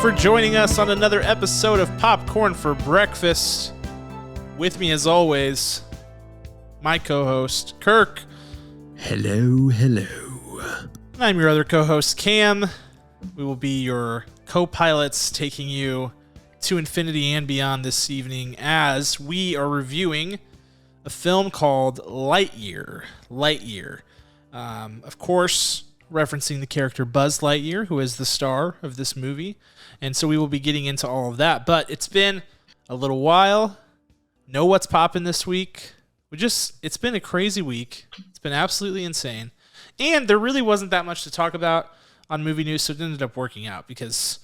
for joining us on another episode of Popcorn for Breakfast. With me, as always, my co-host, Kirk. Hello. And I'm your other co-host, Cam. We will be your co-pilots taking you to infinity and beyond this evening as we are reviewing a film called Lightyear. Of course, referencing the character Buzz Lightyear, who is the star of this movie. And so we will be getting into all of that. But it's been a little while. Know what's popping this week. It's been a crazy week. It's been absolutely insane. And there really wasn't that much to talk about on movie news, so it ended up working out because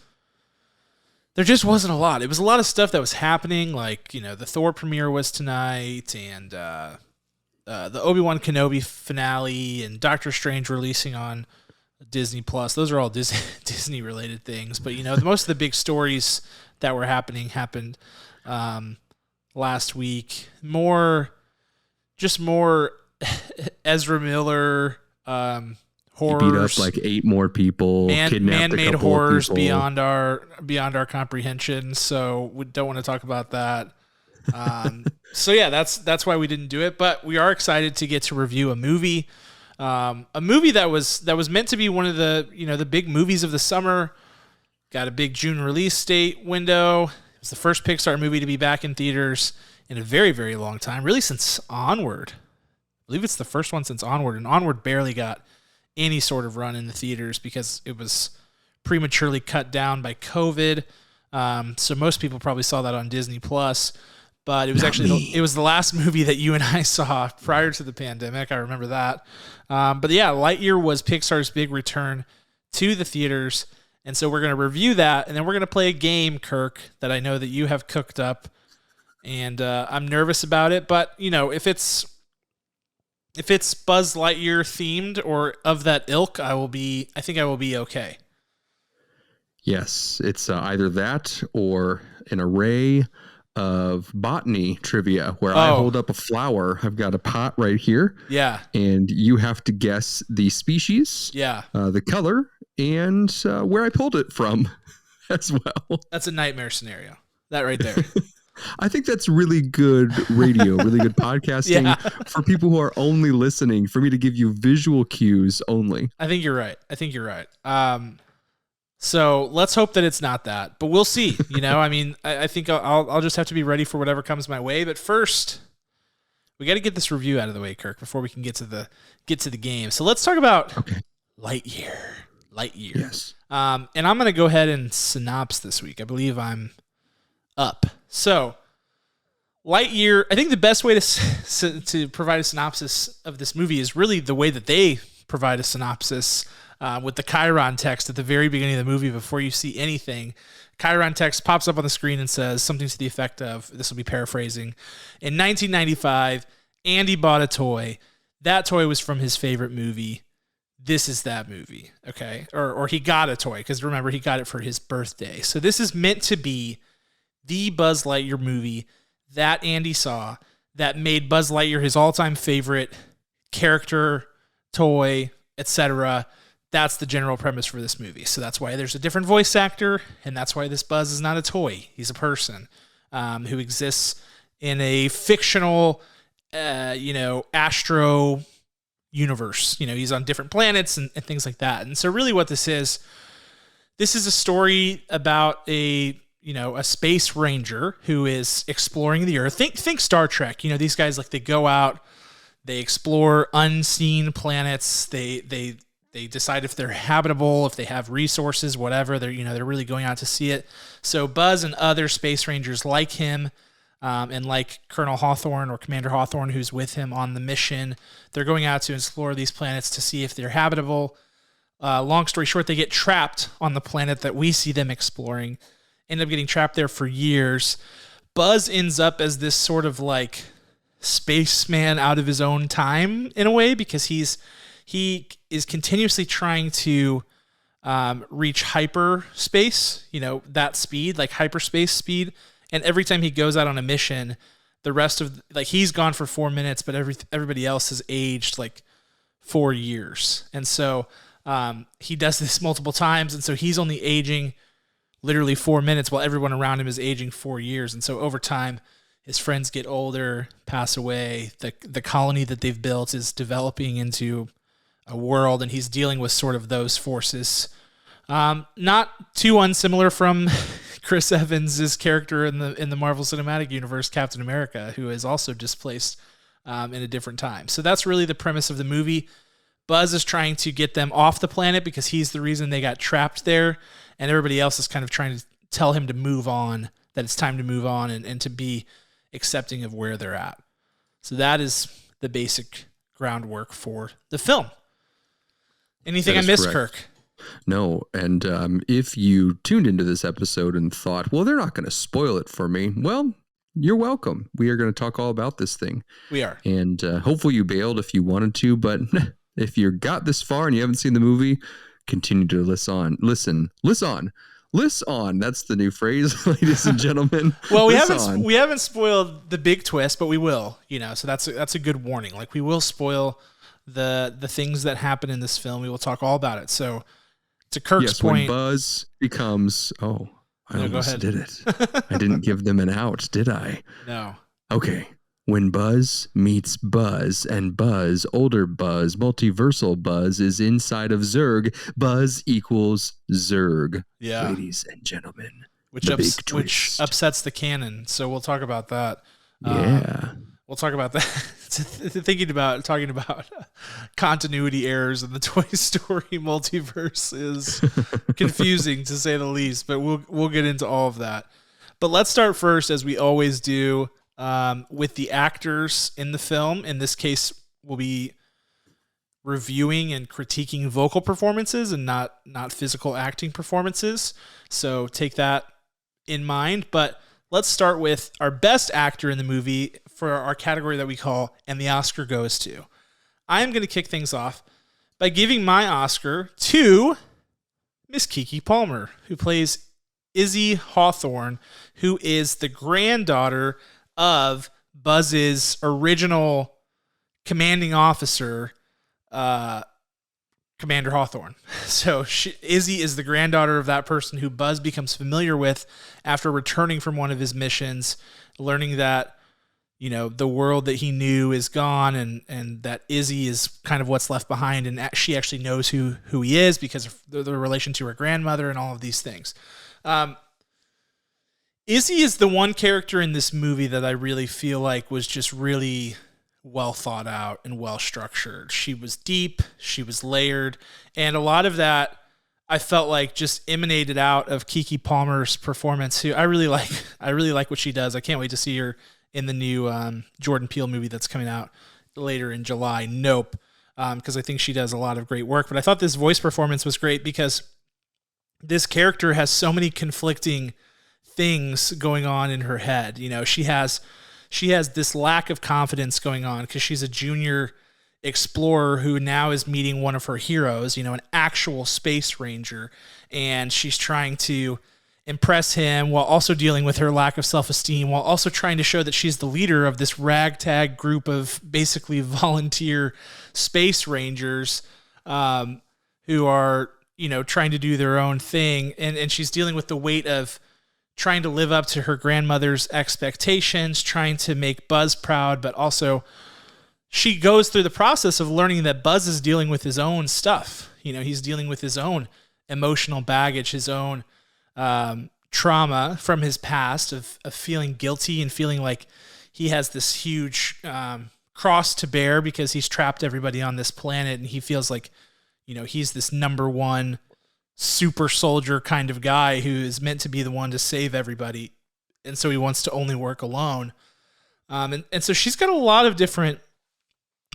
there just wasn't a lot. It was a lot of stuff that was happening, like, the Thor premiere was tonight, and the Obi-Wan Kenobi finale, and Doctor Strange releasing on Disney Plus. Those are all Disney-related things. But, most of the big stories that were happened last week. More Ezra Miller horrors. He beat up like 8 more people. Man-made horrors beyond our comprehension. So we don't want to talk about that. So yeah, that's why we didn't do it. But we are excited to get to review a movie that was meant to be one of the the big movies of the summer. Got a big June release date window. It was the first Pixar movie to be back in theaters in a very, very long time, really since Onward. I believe it's the first one since Onward, and Onward barely got any sort of run in the theaters because it was prematurely cut down by COVID. So most people probably saw that on Disney Plus, but it was it was the last movie that you and I saw prior to the pandemic. I remember that. But yeah, Lightyear was Pixar's big return to the theaters. And so we're going to review that, and then we're going to play a game, Kirk, that I know that you have cooked up, and I'm nervous about it. But, if it's Buzz Lightyear themed or of that ilk, I think I will be okay. Yes, it's either that or an array of botany trivia where I hold up a flower. I've got a pot right here. Yeah. And you have to guess the species, the color, and where I pulled it from as well. That's a nightmare scenario. That right there. I think that's really good radio, really good podcasting for people who are only listening, for me to give you visual cues only. I think you're right. So let's hope that it's not that, but we'll see. I think I'll just have to be ready for whatever comes my way. But first, we got to get this review out of the way, Kirk, before we can get to the game. So let's talk about Lightyear. Yes. And I'm going to go ahead and synopsis this week. I believe I'm up. So Lightyear, I think the best way to provide a synopsis of this movie is really the way that they provide a synopsis with the Chiron text at the very beginning of the movie before you see anything. Chiron text pops up on the screen and says something to the effect of, this will be paraphrasing, in 1995, Andy bought a toy. That toy was from his favorite movie. This is that movie, okay? Or he got a toy, because remember, he got it for his birthday. So this is meant to be the Buzz Lightyear movie that Andy saw that made Buzz Lightyear his all-time favorite character, toy, etc. That's the general premise for this movie. So that's why there's a different voice actor, and that's why this Buzz is not a toy. He's a person who exists in a fictional, astro universe. He's on different planets and things like that. And so really what this is a story about a space ranger who is exploring the Earth. Think Star Trek. These guys, they go out, they explore unseen planets. They decide if they're habitable, if they have resources, whatever. They're really going out to see it. So Buzz and other space rangers like him, and like Colonel Hawthorne or Commander Hawthorne, who's with him on the mission, they're going out to explore these planets to see if they're habitable. Long story short, they get trapped on the planet that we see them exploring. End up getting trapped there for years. Buzz ends up as this sort of spaceman out of his own time in a way, because he is continuously trying to reach hyperspace, that speed, like hyperspace speed. And every time he goes out on a mission, the rest of, he's gone for 4 minutes, but everybody else has aged 4 years. And so he does this multiple times, and so he's only aging literally 4 minutes while everyone around him is aging 4 years. And so over time, his friends get older, pass away. The colony that they've built is developing into a world, and he's dealing with sort of those forces. Not too unsimilar from Chris Evans' character in the Marvel Cinematic Universe, Captain America, who is also displaced in a different time. So that's really the premise of the movie. Buzz is trying to get them off the planet because he's the reason they got trapped there, and everybody else is kind of trying to tell him to move on, that it's time to move on and to be accepting of where they're at. So that is the basic groundwork for the film. Anything I missed, correct. Kirk? No, and if you tuned into this episode and thought, well, they're not going to spoil it for me, well, you're welcome. We are going to talk all about this thing. We are. And hopefully you bailed if you wanted to, but if you got this far and you haven't seen the movie, continue to listen on. That's the new phrase, ladies and gentlemen. Well, we haven't spoiled the big twist, but we will, so that's a good warning. Like, we will spoil the things that happen in this film. We will talk all about it. So to Kirk's point, when Buzz becomes, I almost did it. I didn't give them an out, did I? No. Okay. When Buzz meets Buzz and Buzz, older Buzz, multiversal Buzz, is inside of Zurg, Buzz equals Zurg. Yeah. Ladies and gentlemen. Which upsets the canon. So we'll talk about that. Yeah. We'll talk about that. Talking about continuity errors in the Toy Story multiverse is confusing to say the least, but we'll get into all of that. But let's start first, as we always do, with the actors in the film. In this case, we'll be reviewing and critiquing vocal performances and not physical acting performances. So take that in mind. But let's start with our best actor in the movie for our category that we call "And the Oscar Goes To." I am going to kick things off by giving my Oscar to Miss Keke Palmer, who plays Izzy Hawthorne, who is the granddaughter of Buzz's original commanding officer, Commander Hawthorne. So Izzy is the granddaughter of that person who Buzz becomes familiar with after returning from one of his missions, learning that, the world that he knew is gone, and that Izzy is kind of what's left behind, and she actually knows who he is because of the relation to her grandmother and all of these things. Izzy is the one character in this movie that I really feel like was just really well thought out and well structured. She was deep, she was layered, and a lot of that I felt like just emanated out of Keke Palmer's performance, who I really like what she does. I can't wait to see her in the new Jordan Peele movie that's coming out later in July, Nope, because I think she does a lot of great work. But I thought this voice performance was great because this character has so many conflicting things going on in her head. She has this lack of confidence going on because she's a junior explorer who now is meeting one of her heroes, an actual space ranger, and she's trying to impress him while also dealing with her lack of self-esteem, while also trying to show that she's the leader of this ragtag group of basically volunteer space rangers who are, trying to do their own thing. And she's dealing with the weight of trying to live up to her grandmother's expectations, trying to make Buzz proud, but also she goes through the process of learning that Buzz is dealing with his own stuff. He's dealing with his own emotional baggage, his own trauma from his past of feeling guilty and feeling like he has this huge cross to bear because he's trapped everybody on this planet, and he feels like, he's this number one super soldier kind of guy who is meant to be the one to save everybody. And so he wants to only work alone. And so she's got a lot of different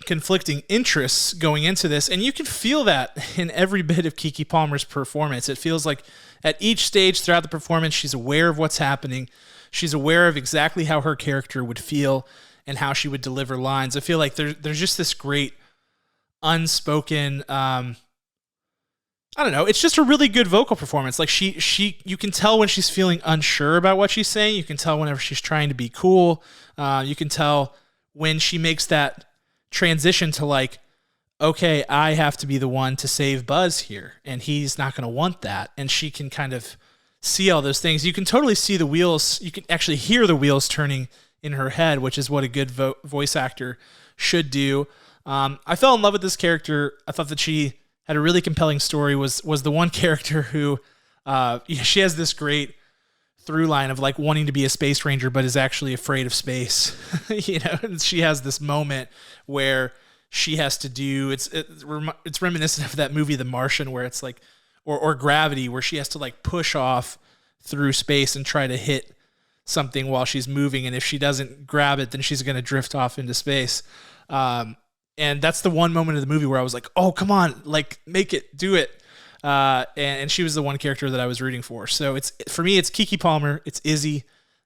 conflicting interests going into this. And you can feel that in every bit of Keke Palmer's performance. It feels like at each stage throughout the performance, she's aware of what's happening. She's aware of exactly how her character would feel and how she would deliver lines. I feel like there's just this great unspoken, I don't know. It's just a really good vocal performance. Like you can tell when she's feeling unsure about what she's saying. You can tell whenever she's trying to be cool. You can tell when she makes that transition to like, okay, I have to be the one to save Buzz here, and he's not going to want that. And she can kind of see all those things. You can totally see the wheels. You can actually hear the wheels turning in her head, which is what a good voice actor should do. I fell in love with this character. I thought that she had a really compelling story. Was the one character who she has this great through line of like wanting to be a space ranger, but is actually afraid of space. And she has this moment where she has to do it's reminiscent of that movie The Martian, where it's like or Gravity, where she has to like push off through space and try to hit something while she's moving, and if she doesn't grab it, then she's going to drift off into space. And that's the one moment of the movie where I was like, oh, come on, like make it, do it. And she was the one character that I was rooting for. So for me, it's Keke Palmer. It's Izzy.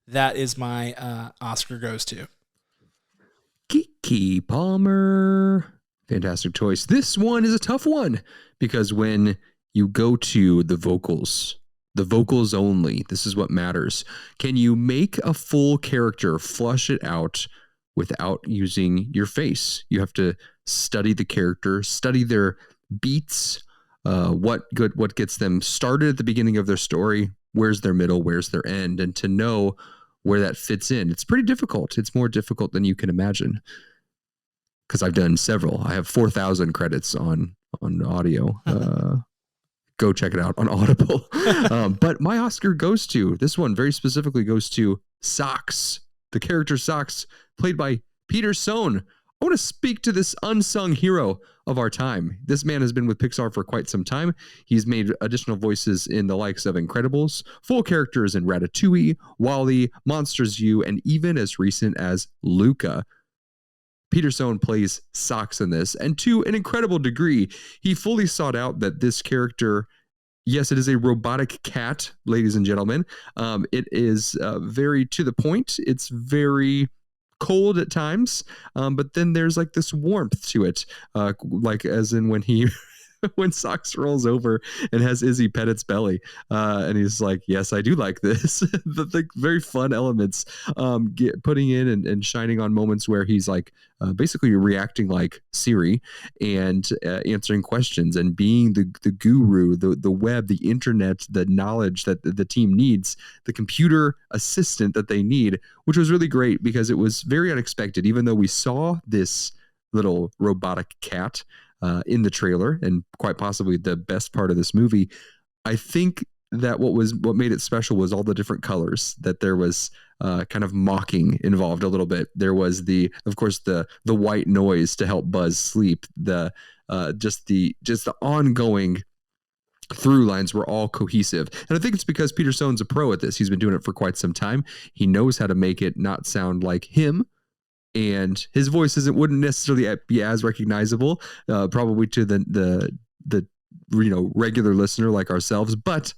That is my Oscar goes to. Keke Palmer. Fantastic choice. This one is a tough one because when you go to the vocals only, this is what matters. Can you make a full character, flush it out without using your face? You have to study the character, study their beats, what gets them started at the beginning of their story, where's their middle, where's their end, and to know where that fits in. It's pretty difficult. It's more difficult than you can imagine, because I've done several. I have 4,000 credits on audio. Go check it out on Audible. But my Oscar goes to, this one very specifically goes to Socks, the character Socks, played by Peter Sohn. I want to speak to this unsung hero of our time. This man has been with Pixar for quite some time. He's made additional voices in the likes of Incredibles, full characters in Ratatouille, WALL-E, Monsters U, and even as recent as Luca. Peter Sohn plays Socks in this, and to an incredible degree, he fully sought out that this character, yes, it is a robotic cat, ladies and gentlemen. It is very to the point. It's very cold at times, but then there's like this warmth to it, like as in when when Socks rolls over and has Izzy pet its belly, and he's like, yes, I do like this. the very fun elements, putting in and shining on moments where he's like basically reacting like Siri and answering questions and being the guru, the web, the internet, the knowledge that the team needs, the computer assistant that they need, which was really great because it was very unexpected. Even though we saw this little robotic cat in the trailer, and quite possibly the best part of this movie, I think that what made it special was all the different colors, that there was kind of mocking involved a little bit. There was of course the white noise to help Buzz sleep. Just the ongoing through lines were all cohesive. And I think it's because Peter Sohn's a pro at this. He's been doing it for quite some time. He knows how to make it not sound like him, and his voice wouldn't necessarily be as recognizable, probably to the regular listener like ourselves. But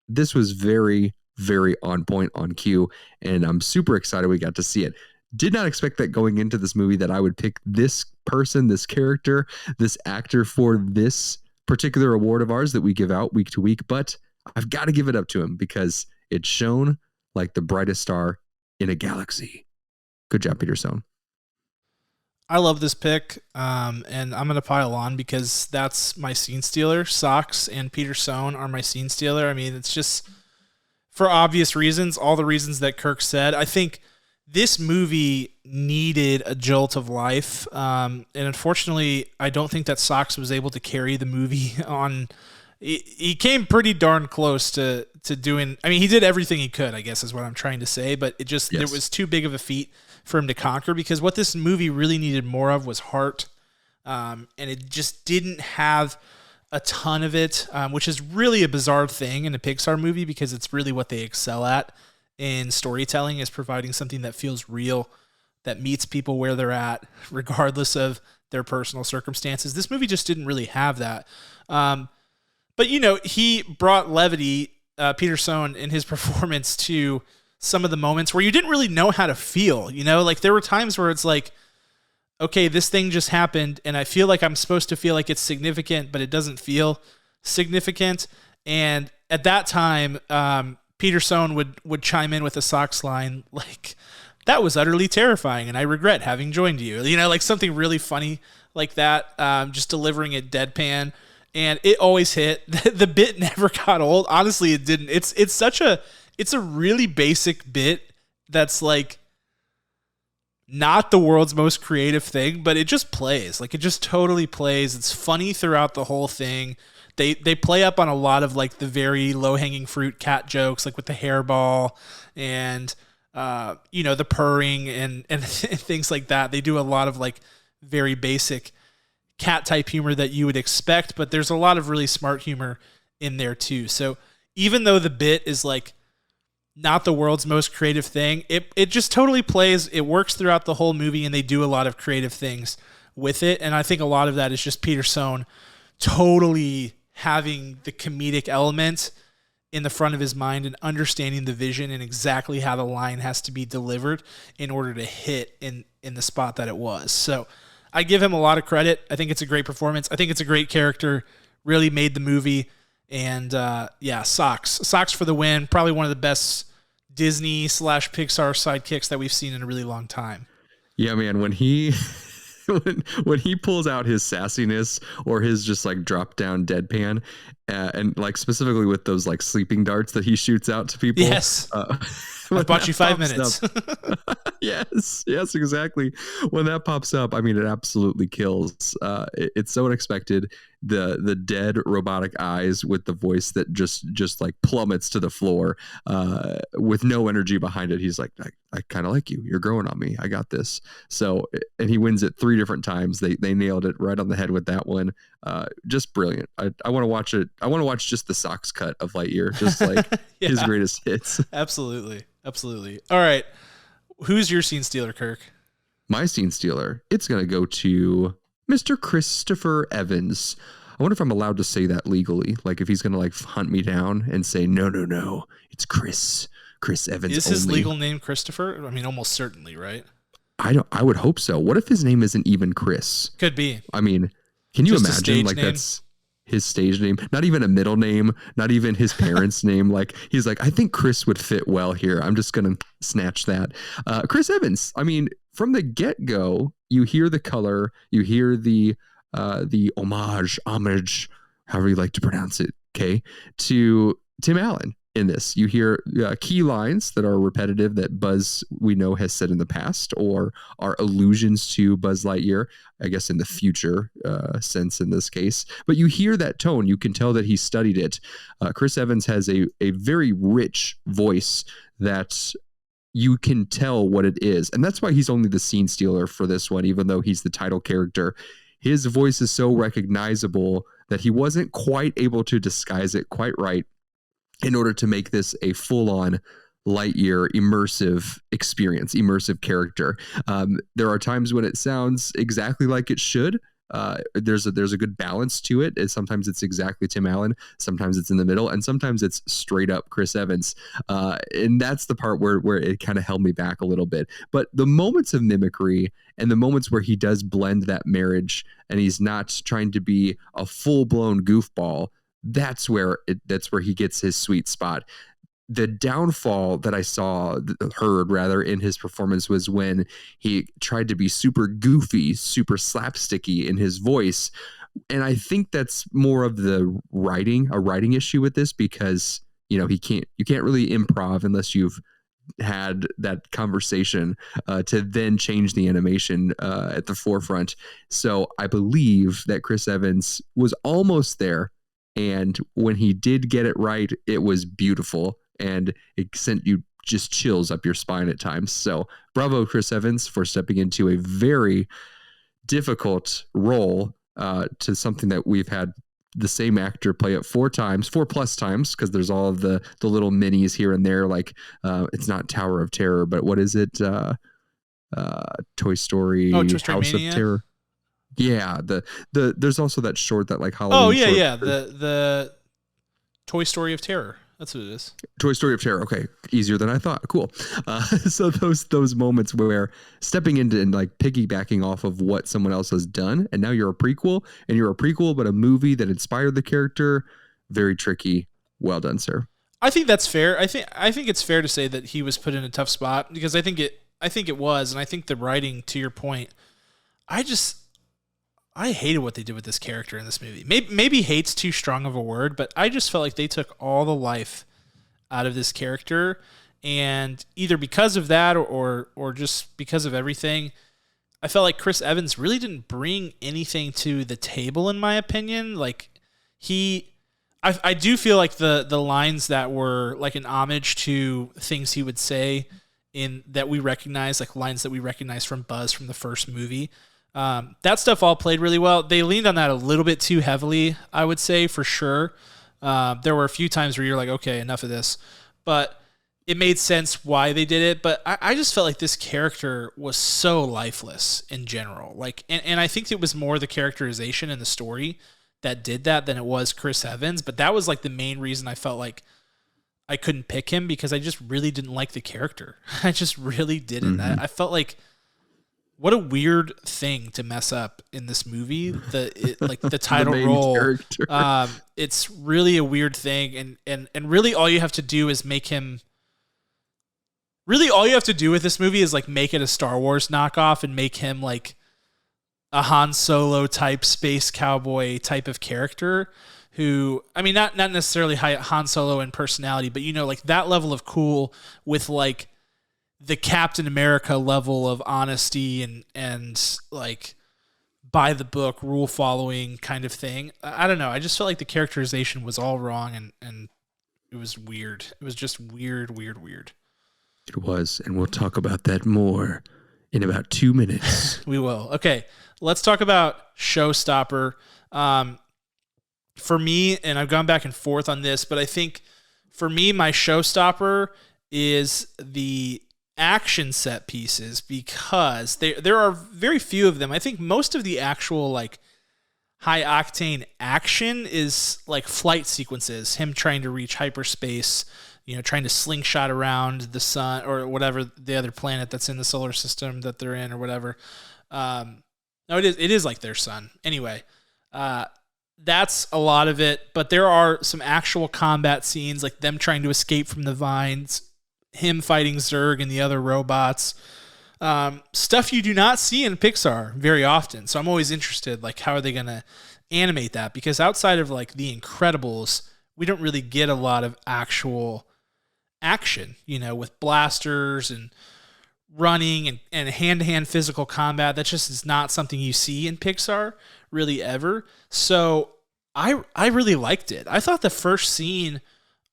this was very, very on point, on cue, and I'm super excited we got to see it. Did not expect that going into this movie that I would pick this person, this character, this actor for this particular award of ours that we give out week to week. But I've got to give it up to him because it shone like the brightest star in a galaxy. Good job, Peter Sohn. I love this pick, and I'm going to pile on because that's my scene stealer. Socks and Peter Sohn are my scene stealer. I mean, it's just for obvious reasons, all the reasons that Kirk said. I think this movie needed a jolt of life, and unfortunately, I don't think that Socks was able to carry the movie on. He came pretty darn close to doing. I mean, he did everything he could, I guess is what I'm trying to say, but it was too big of a feat for him to conquer, because what this movie really needed more of was heart, and it just didn't have a ton of it, which is really a bizarre thing in a Pixar movie because it's really what they excel at in storytelling, is providing something that feels real, that meets people where they're at, regardless of their personal circumstances. This movie just didn't really have that. But, he brought levity, Peter Sohn, in his performance to some of the moments where you didn't really know how to feel. Like there were times where it's like, okay, this thing just happened, and I feel like I'm supposed to feel like it's significant, but it doesn't feel significant. And at that time, Peter Sohn would chime in with a Socks line like, that was utterly terrifying, and I regret having joined you. Like something really funny like that, just delivering it deadpan. and it always hit. The bit never got old. Honestly, it didn't. It's a really basic bit that's like not the world's most creative thing, but it just plays. Like, it just totally plays. It's funny throughout the whole thing. They play up on a lot of like the very low-hanging fruit cat jokes, like with the hairball and the purring and things like that. They do a lot of like very basic cat type humor that you would expect, but there's a lot of really smart humor in there too. So even though the bit is like not the world's most creative thing, it just totally plays. It works throughout the whole movie, and they do a lot of creative things with it. And I think a lot of that is just Peter Sohn totally having the comedic element in the front of his mind and understanding the vision and exactly how the line has to be delivered in order to hit in the spot that it was. So I give him a lot of credit. I think it's a great performance. I think it's a great character. Really made the movie. And Socks for the win. Probably one of the best Disney/Pixar sidekicks that we've seen in a really long time. Yeah, man. When he when he pulls out his sassiness or his just like drop down deadpan, and like specifically with those like sleeping darts that he shoots out to people. Yes. I bought you 5 minutes. Yes, exactly. When that pops up, I mean, it absolutely kills. It's so unexpected. The dead robotic eyes with the voice that just like plummets to the floor, with no energy behind it. He's like, I kind of like you. You're growing on me. I got this. So, and he wins it 3 different times. They nailed it right on the head with that one. Just brilliant. I want to watch it. I want to watch just the Socks cut of Lightyear, just like his greatest hits. Absolutely. All right. Who's your scene stealer, Kirk? My scene stealer, it's going to go to Mr. Christopher Evans. I wonder if I'm allowed to say that legally. Like if he's going to like hunt me down and say, no, it's Chris Evans. Is his legal name Christopher? I mean, almost certainly, right? I would hope so. What if his name isn't even Chris? Could be. I mean, can you imagine like name? That's his stage name, not even a middle name, not even his parents' name. Like he's like, I think Chris would fit well here. I'm just going to snatch that. Chris Evans. I mean, from the get-go, you hear the color, you hear the homage, however you like to pronounce it, okay, to Tim Allen in this. You hear key lines that are repetitive that Buzz, we know, has said in the past or are allusions to Buzz Lightyear, I guess in the future sense in this case. But you hear that tone. You can tell that he studied it. Chris Evans has a very rich voice that you can tell what it is. And that's why he's only the scene stealer for this one, even though he's the title character. His voice is so recognizable that he wasn't quite able to disguise it quite right in order to make this a full-on Lightyear immersive experience, immersive character. There are times when it sounds exactly like it should. There's a good balance to it. Sometimes it's exactly Tim Allen, sometimes it's in the middle, and sometimes it's straight up Chris Evans. And that's the part where it kind of held me back a little bit. But the moments of mimicry and the moments where he does blend that marriage and he's not trying to be a full-blown goofball, that's where he gets his sweet spot. The downfall that I heard in his performance was when he tried to be super goofy, super slapsticky in his voice. And I think that's more of a writing issue with this, because, you can't really improv unless you've had that conversation to then change the animation at the forefront. So I believe that Chris Evans was almost there. And when he did get it right, it was beautiful. And it sent you just chills up your spine at times. So bravo, Chris Evans, for stepping into a very difficult role to something that we've had the same actor play it 4 plus times, because there's all of the little minis here and there. Like it's not Tower of Terror, but what is it? Toy Story, Toy Story House Mania? of Terror. Yeah, there's also that short that like Halloween. Oh yeah, short. the Toy Story of Terror. That's what it is. Toy Story of Terror. Okay, easier than I thought. Cool. So those moments where stepping into and like piggybacking off of what someone else has done, and now you're a prequel, but a movie that inspired the character. Very tricky. Well done, sir. I think that's fair. I think it's fair to say that he was put in a tough spot, because I think it was, and I think the writing, to your point, I I hated what they did with this character in this movie. Maybe hate's too strong of a word, but I just felt like they took all the life out of this character, and either because of that or just because of everything, I felt like Chris Evans really didn't bring anything to the table, in my opinion. Like I do feel like the lines that were like an homage to things he would say in that we recognize, like lines that we recognize from Buzz from the first movie. That stuff all played really well. They leaned on that a little bit too heavily, I would say, for sure. There were a few times where you're like, okay, enough of this. But it made sense why they did it. But I just felt like this character was so lifeless in general. Like, and I think it was more the characterization in the story that did that than it was Chris Evans. But that was like the main reason I felt like I couldn't pick him, because I just really didn't like the character. I just really didn't. Mm-hmm. I felt like, what a weird thing to mess up in this movie. Like the title the role. It's really a weird thing. And really all you have to do is make him, really all you have to do with this movie is like make it a Star Wars knockoff and make him like a Han Solo type space cowboy type of character who, I mean, not necessarily Han Solo in personality, but like that level of cool with like the Captain America level of honesty and like by the book, rule following kind of thing. I don't know. I just felt like the characterization was all wrong and it was weird. It was just weird. It was, and we'll talk about that more in about 2 minutes. We will. Okay, let's talk about Showstopper. For me, and I've gone back and forth on this, but I think for me, my Showstopper is the action set pieces, because there are very few of them. I think most of the actual like high octane action is like flight sequences, him trying to reach hyperspace, trying to slingshot around the sun or whatever the other planet that's in the solar system that they're in or whatever. No, it is like their sun. Anyway, that's a lot of it, but there are some actual combat scenes, like them trying to escape from the vines, him fighting Zurg and the other robots. Stuff you do not see in Pixar very often. So I'm always interested, like, how are they going to animate that? Because outside of like The Incredibles, we don't really get a lot of actual action, with blasters and running and hand-to-hand physical combat. That just is not something you see in Pixar really ever. So I really liked it. I thought the first scene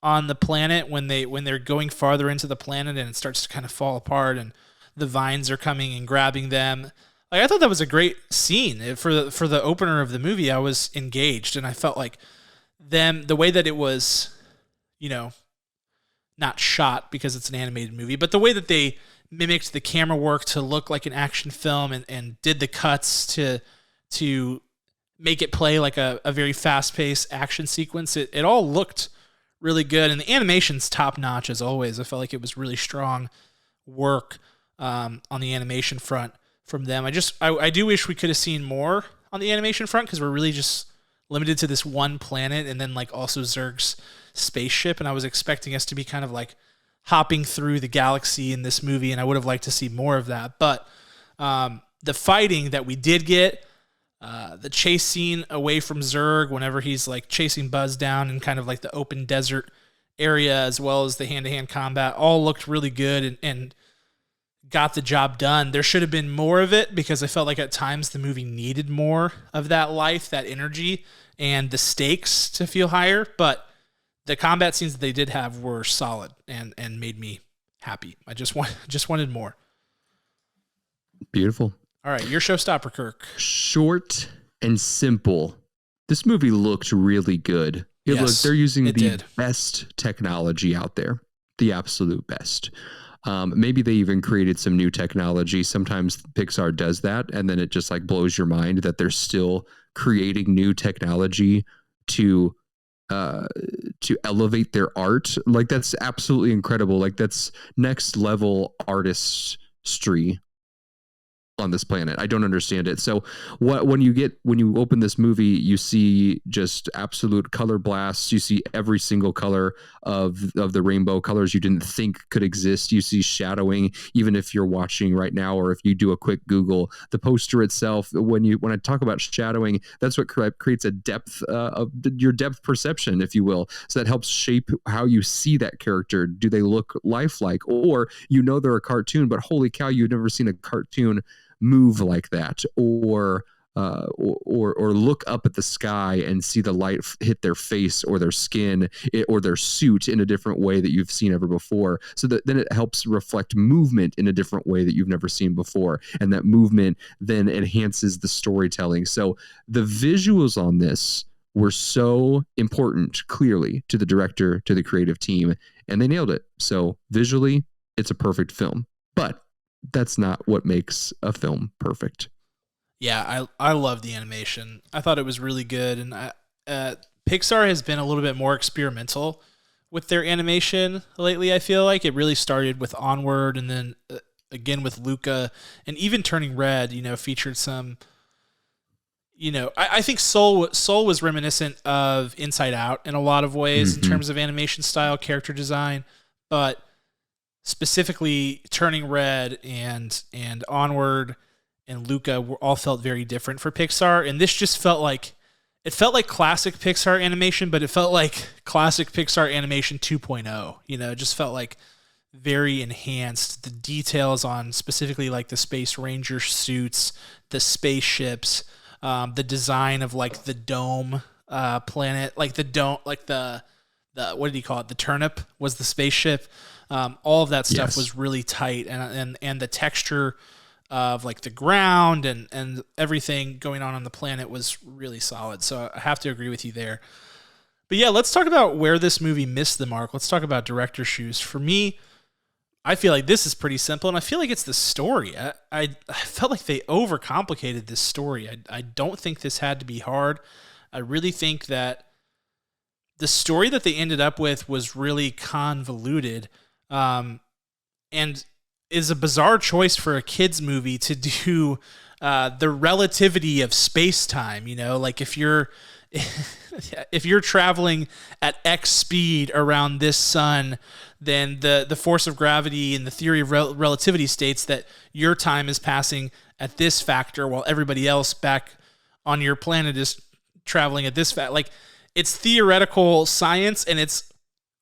on the planet when they're going farther into the planet and it starts to kind of fall apart and the vines are coming and grabbing them, like, I thought that was a great scene for the opener of the movie. I was engaged and I felt like the way that it was, not shot because it's an animated movie, but the way that they mimicked the camera work to look like an action film and did the cuts to make it play like a very fast-paced action sequence. It all looked really good, and the animation's top-notch as always. I felt like it was really strong work on the animation front from them. I do wish we could have seen more on the animation front, because we're really just limited to this one planet and then like also Zurg's spaceship, and I was expecting us to be kind of like hopping through the galaxy in this movie, and I would have liked to see more of that. But the fighting that we did get, the chase scene away from Zurg whenever he's like chasing Buzz down in kind of like the open desert area, as well as the hand-to-hand combat, all looked really good and got the job done. There should have been more of it, because I felt like at times the movie needed more of that life, that energy, and the stakes to feel higher. But the combat scenes that they did have were solid and made me happy. I just wanted more. Beautiful. All right, your Showstopper, Kirk. Short and simple. This movie looked really good. They're using the best technology out there, the absolute best. Maybe they even created some new technology. Sometimes Pixar does that, and then it just like blows your mind that they're still creating new technology to elevate their art. Like, that's absolutely incredible. Like, that's next level artistry. on this planet. I don't understand it. So when you open this movie, you see just absolute color blasts. You see every single color of the rainbow, colors you didn't think could exist. You see shadowing, even if you're watching right now, or if you do a quick Google, the poster itself. When I talk about shadowing, that's what creates a depth of your depth perception, if you will. So that helps shape how you see that character. Do they look lifelike, or they're a cartoon, but holy cow, you've never seen a cartoon move like that, or look up at the sky and see the light hit their face or their skin or their suit in a different way that you've seen ever before. So that then it helps reflect movement in a different way that you've never seen before, and that movement then enhances the storytelling. So the visuals on this were so important, clearly, to the director, to the creative team, and they nailed it. So visually, it's a perfect film, but that's not what makes a film perfect. Yeah, I love the animation. I thought it was really good, and Pixar has been a little bit more experimental with their animation lately. I feel like it really started with Onward, and then again with Luca, and even Turning Red. Featured some. I think Soul was reminiscent of Inside Out in a lot of ways in terms of animation style, character design, but specifically Turning Red and Onward and Luca all felt very different for Pixar, and this just felt like classic Pixar animation, but it felt like classic Pixar animation 2.0. It just felt like very enhanced. The details on specifically like the Space Ranger suits, the spaceships, the design of like the dome planet, like the dome, like the what did he call it? The turnip was the spaceship. All of that stuff was really tight, and the texture of like the ground and everything going on the planet was really solid. So I have to agree with you there. But yeah, let's talk about where this movie missed the mark. Let's talk about director's shoes. For me, I feel like this is pretty simple, and I feel like it's the story. I felt like they overcomplicated this story. I don't think this had to be hard. I really think that the story that they ended up with was really convoluted, and is a bizarre choice for a kids movie to do the relativity of space-time. Like if you're traveling at X speed around this sun, then the force of gravity and the theory of relativity states that your time is passing at this factor while everybody else back on your planet is traveling at this factor. Like, it's theoretical science and it's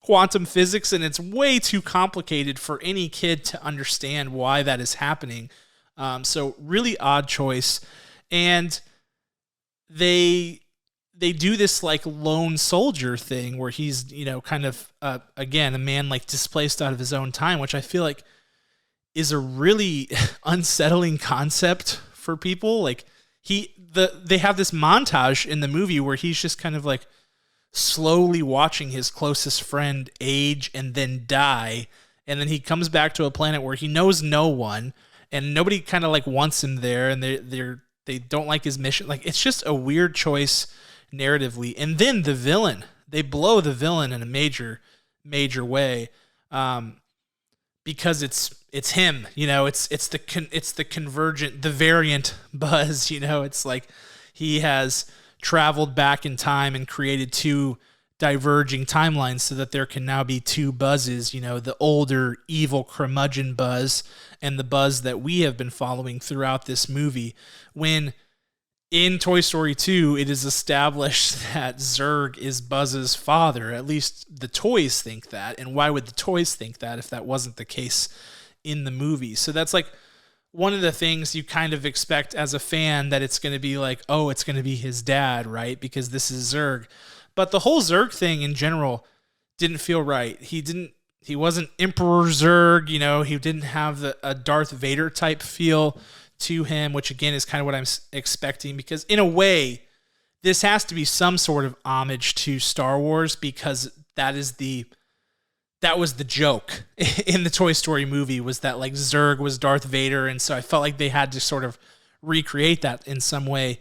quantum physics, and it's way too complicated for any kid to understand why that is happening. So really odd choice. And they do this like lone soldier thing where he's, kind of, again, a man like displaced out of his own time, which I feel like is a really unsettling concept for people. Like they have this montage in the movie where he's just kind of like slowly watching his closest friend age and then die. And then he comes back to a planet where he knows no one and nobody kind of like wants him there. And they don't like his mission. Like, it's just a weird choice narratively. And then the villain, they blow the villain in a major way. Because it's him, it's the convergent, the variant Buzz, it's like he has traveled back in time and created two diverging timelines so that there can now be two Buzzes, the older evil curmudgeon Buzz and the Buzz that we have been following throughout this movie. When in Toy Story 2, it is established that Zurg is Buzz's father. At least the toys think that. And why would the toys think that if that wasn't the case in the movie? So that's like one of the things you kind of expect as a fan, that it's going to be like, oh, it's going to be his dad, right? Because this is Zurg. But the whole Zurg thing in general didn't feel right. He wasn't Emperor Zurg, he didn't have a Darth Vader type feel to him, which again is kind of what I'm expecting, because in a way this has to be some sort of homage to Star Wars, because that was the joke in the Toy Story movie, was that like Zurg was Darth Vader. And so I felt like they had to sort of recreate that in some way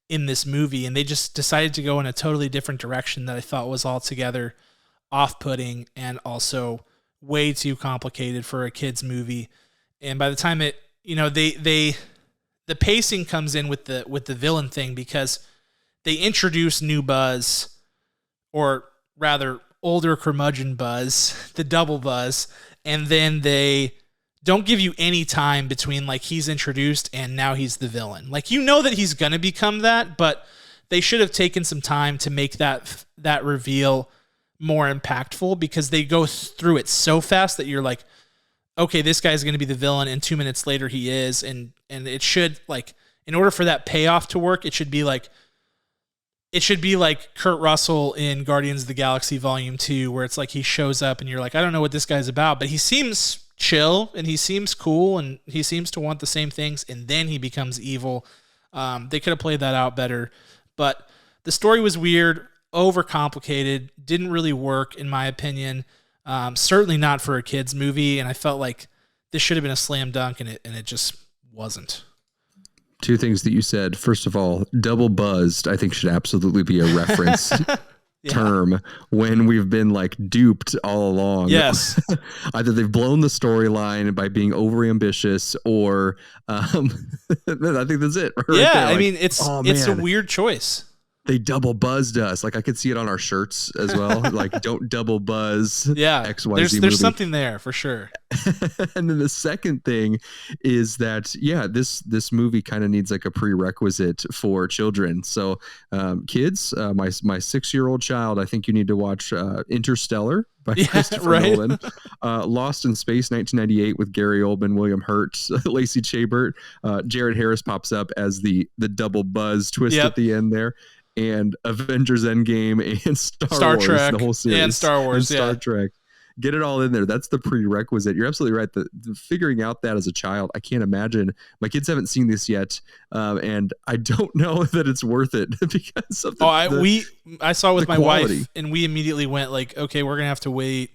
in this movie. And they just decided to go in a totally different direction that I thought was altogether off-putting and also way too complicated for a kid's movie. And by the time it, they the pacing comes in with the villain thing because they introduce new Buzz, or rather older curmudgeon Buzz, the double Buzz, and then they don't give you any time between like he's introduced and now he's the villain. Like, you know that he's going to become that, but they should have taken some time to make that reveal more impactful, because they go through it so fast that you're like, okay, this guy's going to be the villain, and 2 minutes later he is, and it should, like, in order for that payoff to work, it should be like Kurt Russell in Guardians of the Galaxy Volume 2, where it's like he shows up and you're like, I don't know what this guy's about, but he seems chill and he seems cool and he seems to want the same things, and then he becomes evil. They could have played that out better, but the story was weird, overcomplicated, didn't really work in my opinion. Certainly not for a kid's movie, and I felt like this should have been a slam dunk, and it just wasn't. Two things that you said. First of all, double buzzed, I think, should absolutely be a reference term when we've been like duped all along. Yes. Either they've blown the storyline by being overambitious, or I think that's it. Right yeah, there. Like, I mean, it's a weird choice. They double buzzed us. Like, I could see it on our shirts as well. Like, don't double buzz. Yeah, XYZ there's something there for sure. And then the second thing is that, this movie kind of needs like a prerequisite for children. So kids, my 6-year-old child, I think you need to watch Interstellar by Christopher Nolan, Lost in Space 1998 with Gary Oldman, William Hurt, Lacey Chabert, Jared Harris pops up as the double buzz twist at the end there. And Avengers Endgame and Star Wars, Trek, the whole series, and Star Wars, and Star Trek. Get it all in there. That's the prerequisite. You're absolutely right. The figuring out that as a child, I can't imagine. My kids haven't seen this yet, and I don't know that it's worth it because of I saw it with my quality. wife, and we immediately went like, okay, we're gonna have to wait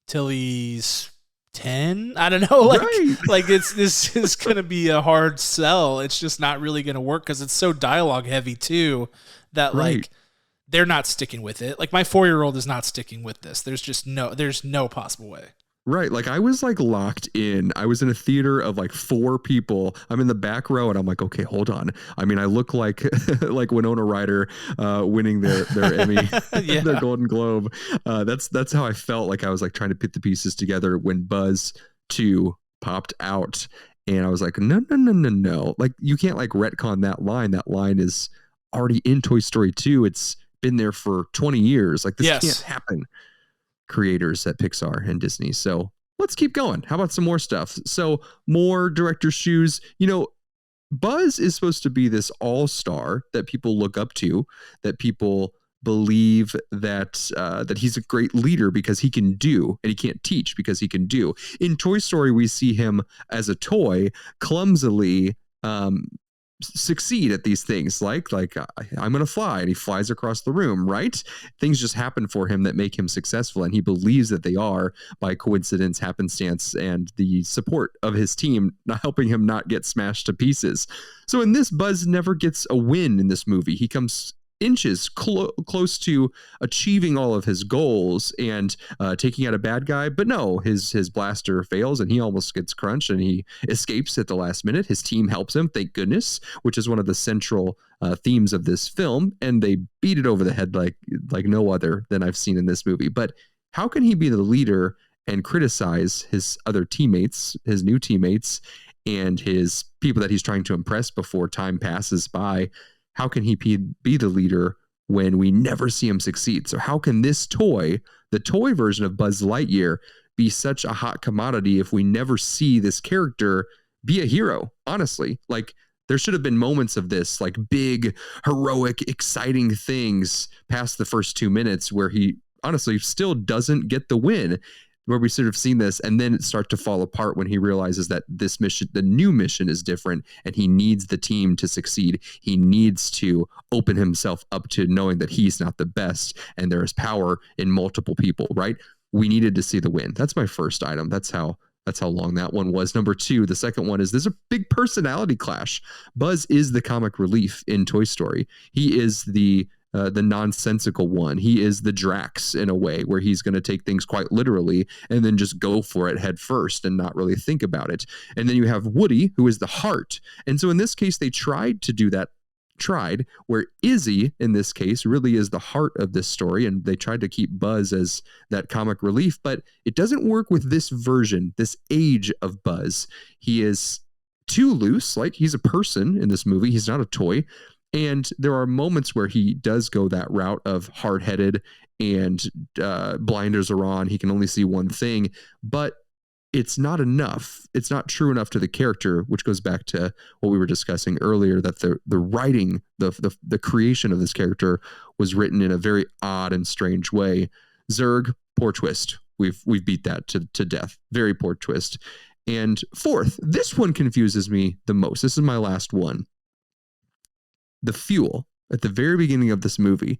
till he's 10. I don't know, like this is gonna be a hard sell. It's just not really gonna work because it's so dialogue heavy too that like they're not sticking with it. Like, my 4-year-old is not sticking with this. There's no possible way. Right. Like, I was like locked in. I was in a theater of like 4 people. I'm in the back row and I'm like, okay, hold on. I mean, I look like like Winona Ryder winning their Emmy, their Golden Globe. That's how I felt. Like, I was like trying to put the pieces together when Buzz 2 popped out. And I was like, no. Like, you can't like retcon that line. That line is already in Toy Story 2. It's been there for 20 years. Like, this can't happen. Creators at Pixar and Disney. So let's keep going. How about some more stuff? So more director's shoes. Buzz is supposed to be this all-star that people look up to, that people believe that that he's a great leader because he can do, and he can't teach because he can do. In Toy Story, we see him as a toy clumsily succeed at these things, like I'm gonna fly, and he flies across the room, right? Things just happen for him that make him successful, and he believes that they are by coincidence, happenstance, and the support of his team not helping him not get smashed to pieces. So in this, Buzz never gets a win in this movie. He comes inches close to achieving all of his goals and taking out a bad guy, but no, his blaster fails and he almost gets crunched, and he escapes at the last minute. His team helps him, thank goodness, which is one of the central themes of this film, and they beat it over the head like no other than I've seen in this movie. But how can he be the leader and criticize his other teammates, his new teammates, and his people that he's trying to impress before time passes by? How can he be the leader when we never see him succeed? So how can this toy, the toy version of Buzz Lightyear, be such a hot commodity if we never see this character be a hero? Honestly, like, there should have been moments of this, like big, heroic, exciting things past the first 2 minutes where he honestly still doesn't get the win, where we sort of seen this, and then it start to fall apart when he realizes that this mission, the new mission, is different, and he needs the team to succeed. He needs to open himself up to knowing that he's not the best, and there is power in multiple people, right? We needed to see the win. That's my first item. That's how long that one was. Number 2, the second one is there's a big personality clash. Buzz is the comic relief in Toy Story. He is the the nonsensical one. He is the Drax in a way, where he's going to take things quite literally and then just go for it head first and not really think about it. And then you have Woody, who is the heart. And so in this case, they tried to do that. Where Izzy in this case really is the heart of this story, and they tried to keep Buzz as that comic relief, but it doesn't work with this version, this age of Buzz. He is too loose, like he's a person in this movie, he's not a toy. And there are moments where he does go that route of hard-headed and blinders are on, he can only see one thing, but it's not enough. It's not true enough to the character, which goes back to what we were discussing earlier, that the writing, the creation of this character was written in a very odd and strange way. Zurg, poor twist. We've beat that to death. Very poor twist. And fourth, this one confuses me the most. This is my last one. The fuel at the very beginning of this movie,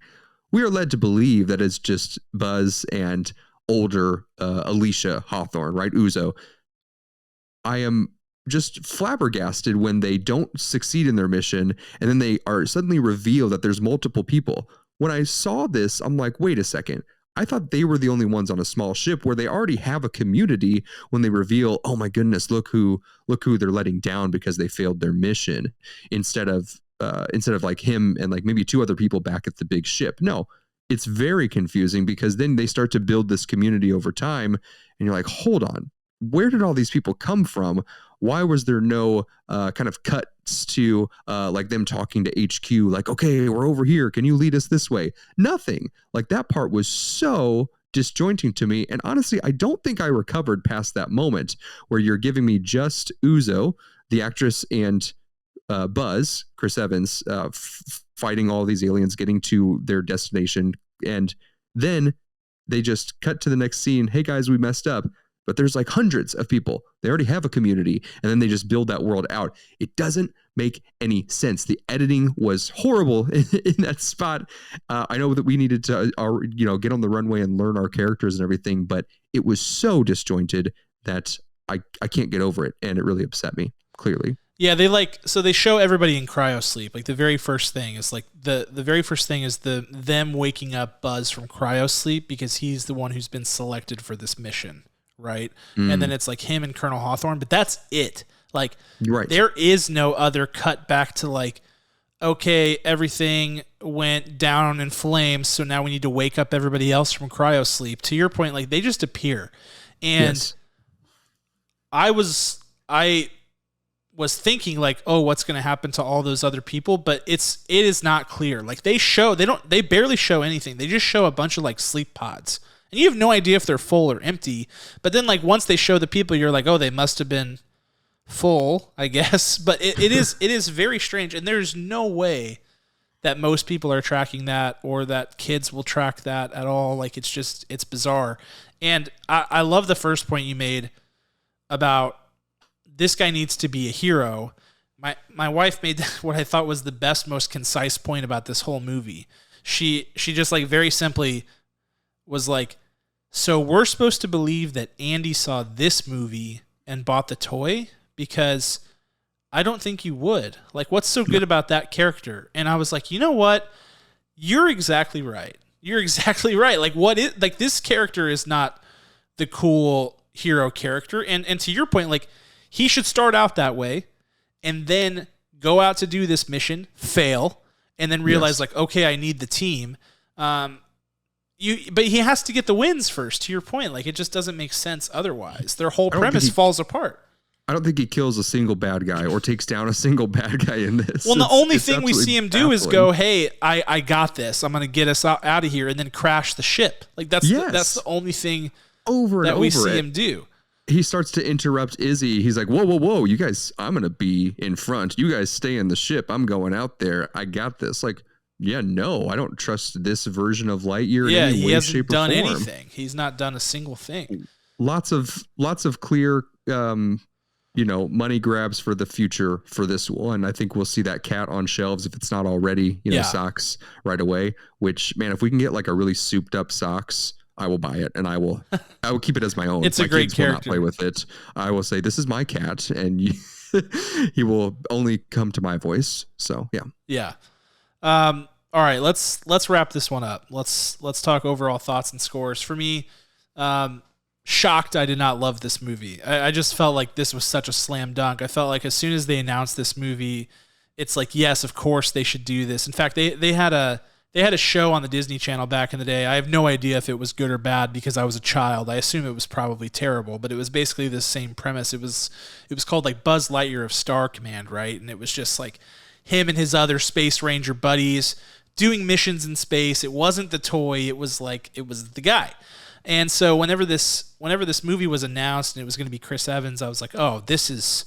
we are led to believe that it's just Buzz and older Alicia Hawthorne, right? Uzo. I am just flabbergasted when they don't succeed in their mission and then they are suddenly revealed that there's multiple people. When I saw this, I'm like, wait a second. I thought they were the only ones on a small ship where they already have a community when they reveal, oh my goodness, look who they're letting down because they failed their mission, instead of like him and like maybe two other people back at the big ship. No, it's very confusing because then they start to build this community over time and you're like, hold on, where did all these people come from? Why was there no kind of cuts to like them talking to HQ, like, okay, we're over here, can you lead us this way? Nothing. Like, that part was so disjointing to me. And honestly, I don't think I recovered past that moment where you're giving me just Uzo, the actress, and Buzz, Chris Evans, fighting all these aliens, getting to their destination. And then they just cut to the next scene. Hey guys, we messed up. But there's like hundreds of people. They already have a community. And then they just build that world out. It doesn't make any sense. The editing was horrible in that spot. I know that we needed to, get on the runway and learn our characters and everything, but it was so disjointed that I can't get over it. And it really upset me, clearly. Yeah, they show everybody in cryo sleep. Like, the very first thing is like the very first thing is them waking up Buzz from cryo sleep because he's the one who's been selected for this mission, right? And then it's like him and Colonel Hawthorne, but that's it. Like, right. There is no other cut back to like, okay, everything went down in flames, so now we need to wake up everybody else from cryo sleep. To your point, like, they just appear. And yes. I was thinking like, oh, what's going to happen to all those other people? But it is not clear. Like, they barely show anything. They just show a bunch of like sleep pods, and you have no idea if they're full or empty. But then like once they show the people, you're like, oh, they must have been full, I guess. But it is very strange. And there's no way that most people are tracking that or that kids will track that at all. Like, it's bizarre. And I love the first point you made about this guy needs to be a hero. My wife made what I thought was the best, most concise point about this whole movie. She just like very simply was like, so we're supposed to believe that Andy saw this movie and bought the toy? Because I don't think you would. Like, what's so good about that character? And I was like, you know what? You're exactly right. You're exactly right. Like, this character is not the cool hero character. And to your point, like, he should start out that way and then go out to do this mission, fail, and then realize, like, okay, I need the team. But he has to get the wins first, to your point. Like, it just doesn't make sense otherwise. Their whole premise falls apart. I don't think he kills a single bad guy or takes down a single bad guy in this. Well, the only thing we see him do is go, hey, I got this. I'm going to get us out of here, and then crash the ship. Like, that's the only thing we see him do. He starts to interrupt Izzy. He's like, whoa, you guys, I'm going to be in front. You guys stay in the ship. I'm going out there. I got this. Like, yeah, no, I don't trust this version of Lightyear in any way, shape, or form. He hasn't done anything. He's not done a single thing. Lots of clear, money grabs for the future for this one. I think we'll see that cat on shelves if it's not already, socks right away, which, man, if we can get like a really souped up socks, I will buy it and I will keep it as my own. It's my a great kids character. Will not play with it. I will say, this is my cat, and he will only come to my voice. So, yeah. Yeah. all right, let's wrap this one up. Let's talk overall thoughts and scores. For me, shocked I did not love this movie. I just felt like this was such a slam dunk. I felt like as soon as they announced this movie, it's like, yes, of course they should do this. In fact, they had a show on the Disney Channel back in the day. I have no idea if it was good or bad because I was a child. I assume it was probably terrible, but it was basically the same premise. It was called like Buzz Lightyear of Star Command, right? And it was just like him and his other Space Ranger buddies doing missions in space. It wasn't the toy. It was the guy. And so whenever this movie was announced and it was going to be Chris Evans, I was like, oh, this is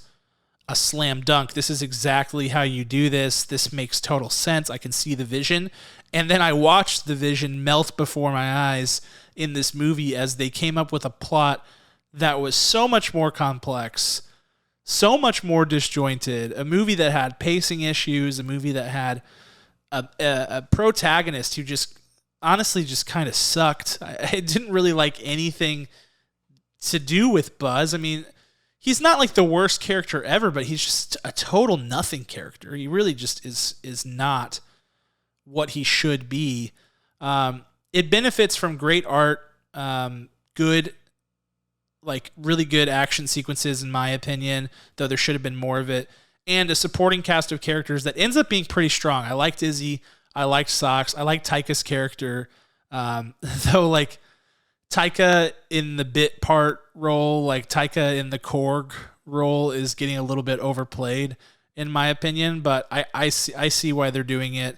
a slam dunk. This is exactly how you do this. This makes total sense. I can see the vision. And then I watched the vision melt before my eyes in this movie as they came up with a plot that was so much more complex, so much more disjointed, a movie that had pacing issues, a movie that had a protagonist who just honestly just kind of sucked. I didn't really like anything to do with Buzz. I mean, he's not like the worst character ever, but he's just a total nothing character. He really just is not what he should be. It benefits from great art, good, like really good action sequences, in my opinion, though there should have been more of it, and a supporting cast of characters that ends up being pretty strong. I liked Izzy. I liked Socks. I liked Taika's character. Though, like, Taika in the bit part role, like Taika in the Korg role, is getting a little bit overplayed, in my opinion, but I see why they're doing it.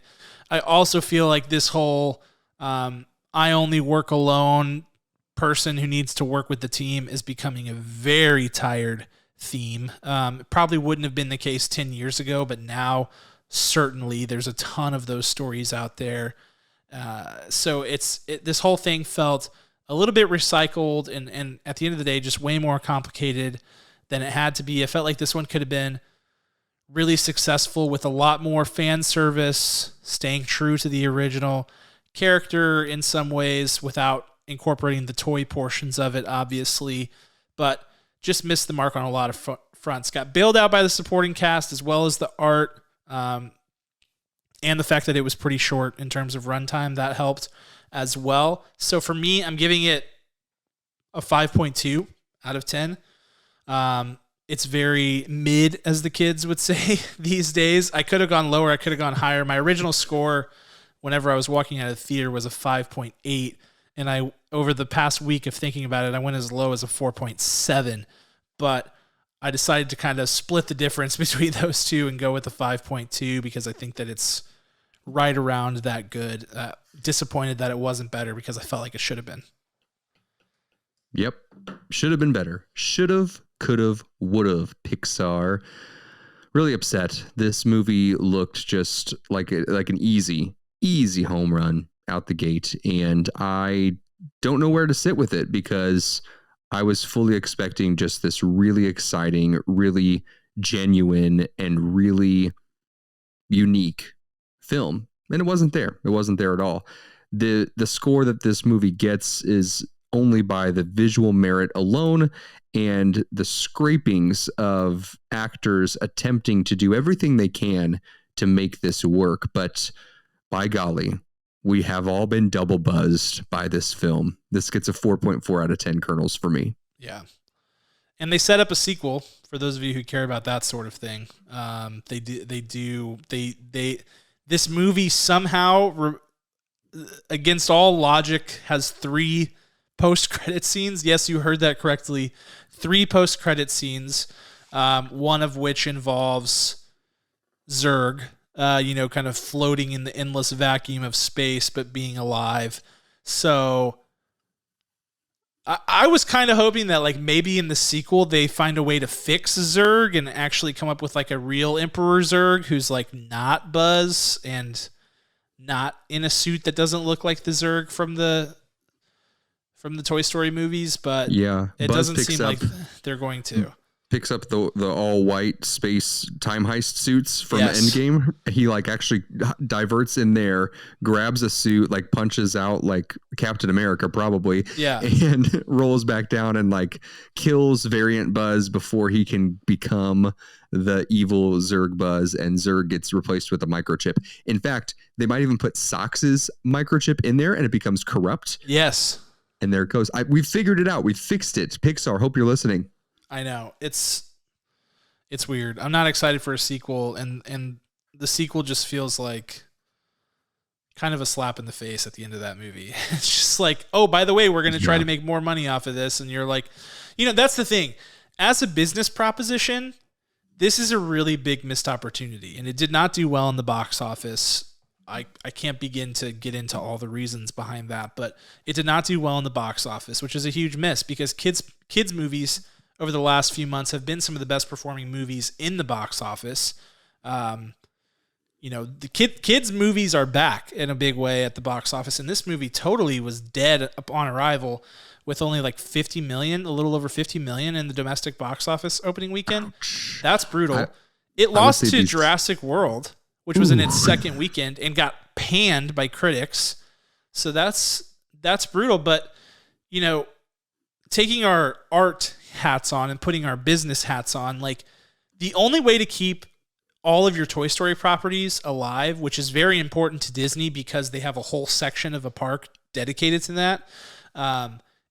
I also feel like this whole I only work alone person who needs to work with the team is becoming a very tired theme. It probably wouldn't have been the case 10 years ago, but now certainly there's a ton of those stories out there. So this whole thing felt a little bit recycled and at the end of the day, just way more complicated than it had to be. I felt like this one could have been really successful with a lot more fan service, staying true to the original character in some ways without incorporating the toy portions of it, obviously, but just missed the mark on a lot of fronts. Got bailed out by the supporting cast as well as the art, and the fact that it was pretty short in terms of runtime, that helped as well. So for me, I'm giving it a 5.2 out of 10. It's very mid, as the kids would say these days. I could have gone lower. I could have gone higher. My original score, whenever I was walking out of the theater, was a 5.8. And over the past week of thinking about it, I went as low as a 4.7. But I decided to kind of split the difference between those two and go with the 5.2 because I think that it's right around that good. Disappointed that it wasn't better because I felt like it should have been. Yep. Should have been better. Should have, could have, would have. Pixar. Really upset. This movie looked just like an easy home run out the gate. And I don't know where to sit with it because I was fully expecting just this really exciting, really genuine, and really unique film. And it wasn't there. It wasn't there at all. The score that this movie gets is only by the visual merit alone and the scrapings of actors attempting to do everything they can to make this work. But by golly, we have all been double buzzed by this film. This gets a 4.4 out of 10 kernels for me. Yeah. And they set up a sequel for those of you who care about that sort of thing. This movie somehow, against all logic, has 3 post-credit scenes. Yes, you heard that correctly. 3 post-credit scenes, one of which involves Zurg, kind of floating in the endless vacuum of space, but being alive. So I was kind of hoping that like maybe in the sequel they find a way to fix Zurg and actually come up with like a real Emperor Zurg who's like not Buzz and not in a suit that doesn't look like the Zurg from the Toy Story movies, but yeah, it Buzz doesn't seem like they're going to. picks up the all white space time heist suits from Yes. Endgame. He like actually diverts in there, grabs a suit, like punches out like Captain America probably, Yeah. and rolls back down and like kills variant Buzz before he can become the evil Zurg Buzz, and Zurg gets replaced with a microchip. In fact, they might even put Sox's microchip in there and it becomes corrupt. Yes. And there it goes. We figured it out. We fixed it. Pixar, hope you're listening. I know. It's weird. I'm not excited for a sequel, and the sequel just feels like kind of a slap in the face at the end of that movie. It's just like, oh, by the way, we're going to try to make more money off of this. And you're like, that's the thing. As a business proposition, this is a really big missed opportunity, and it did not do well in the box office. I can't begin to get into all the reasons behind that, but it did not do well in the box office, which is a huge miss because kids movies over the last few months have been some of the best performing movies in the box office. The kids movies are back in a big way at the box office, and this movie totally was dead upon arrival with only like 50 million, a little over 50 million in the domestic box office opening weekend. Ouch. That's brutal. It lost to Jurassic World, which was in its second weekend and got panned by critics. So that's brutal. But, taking our art hats on and putting our business hats on, like the only way to keep all of your Toy Story properties alive, which is very important to Disney because they have a whole section of a park dedicated to that,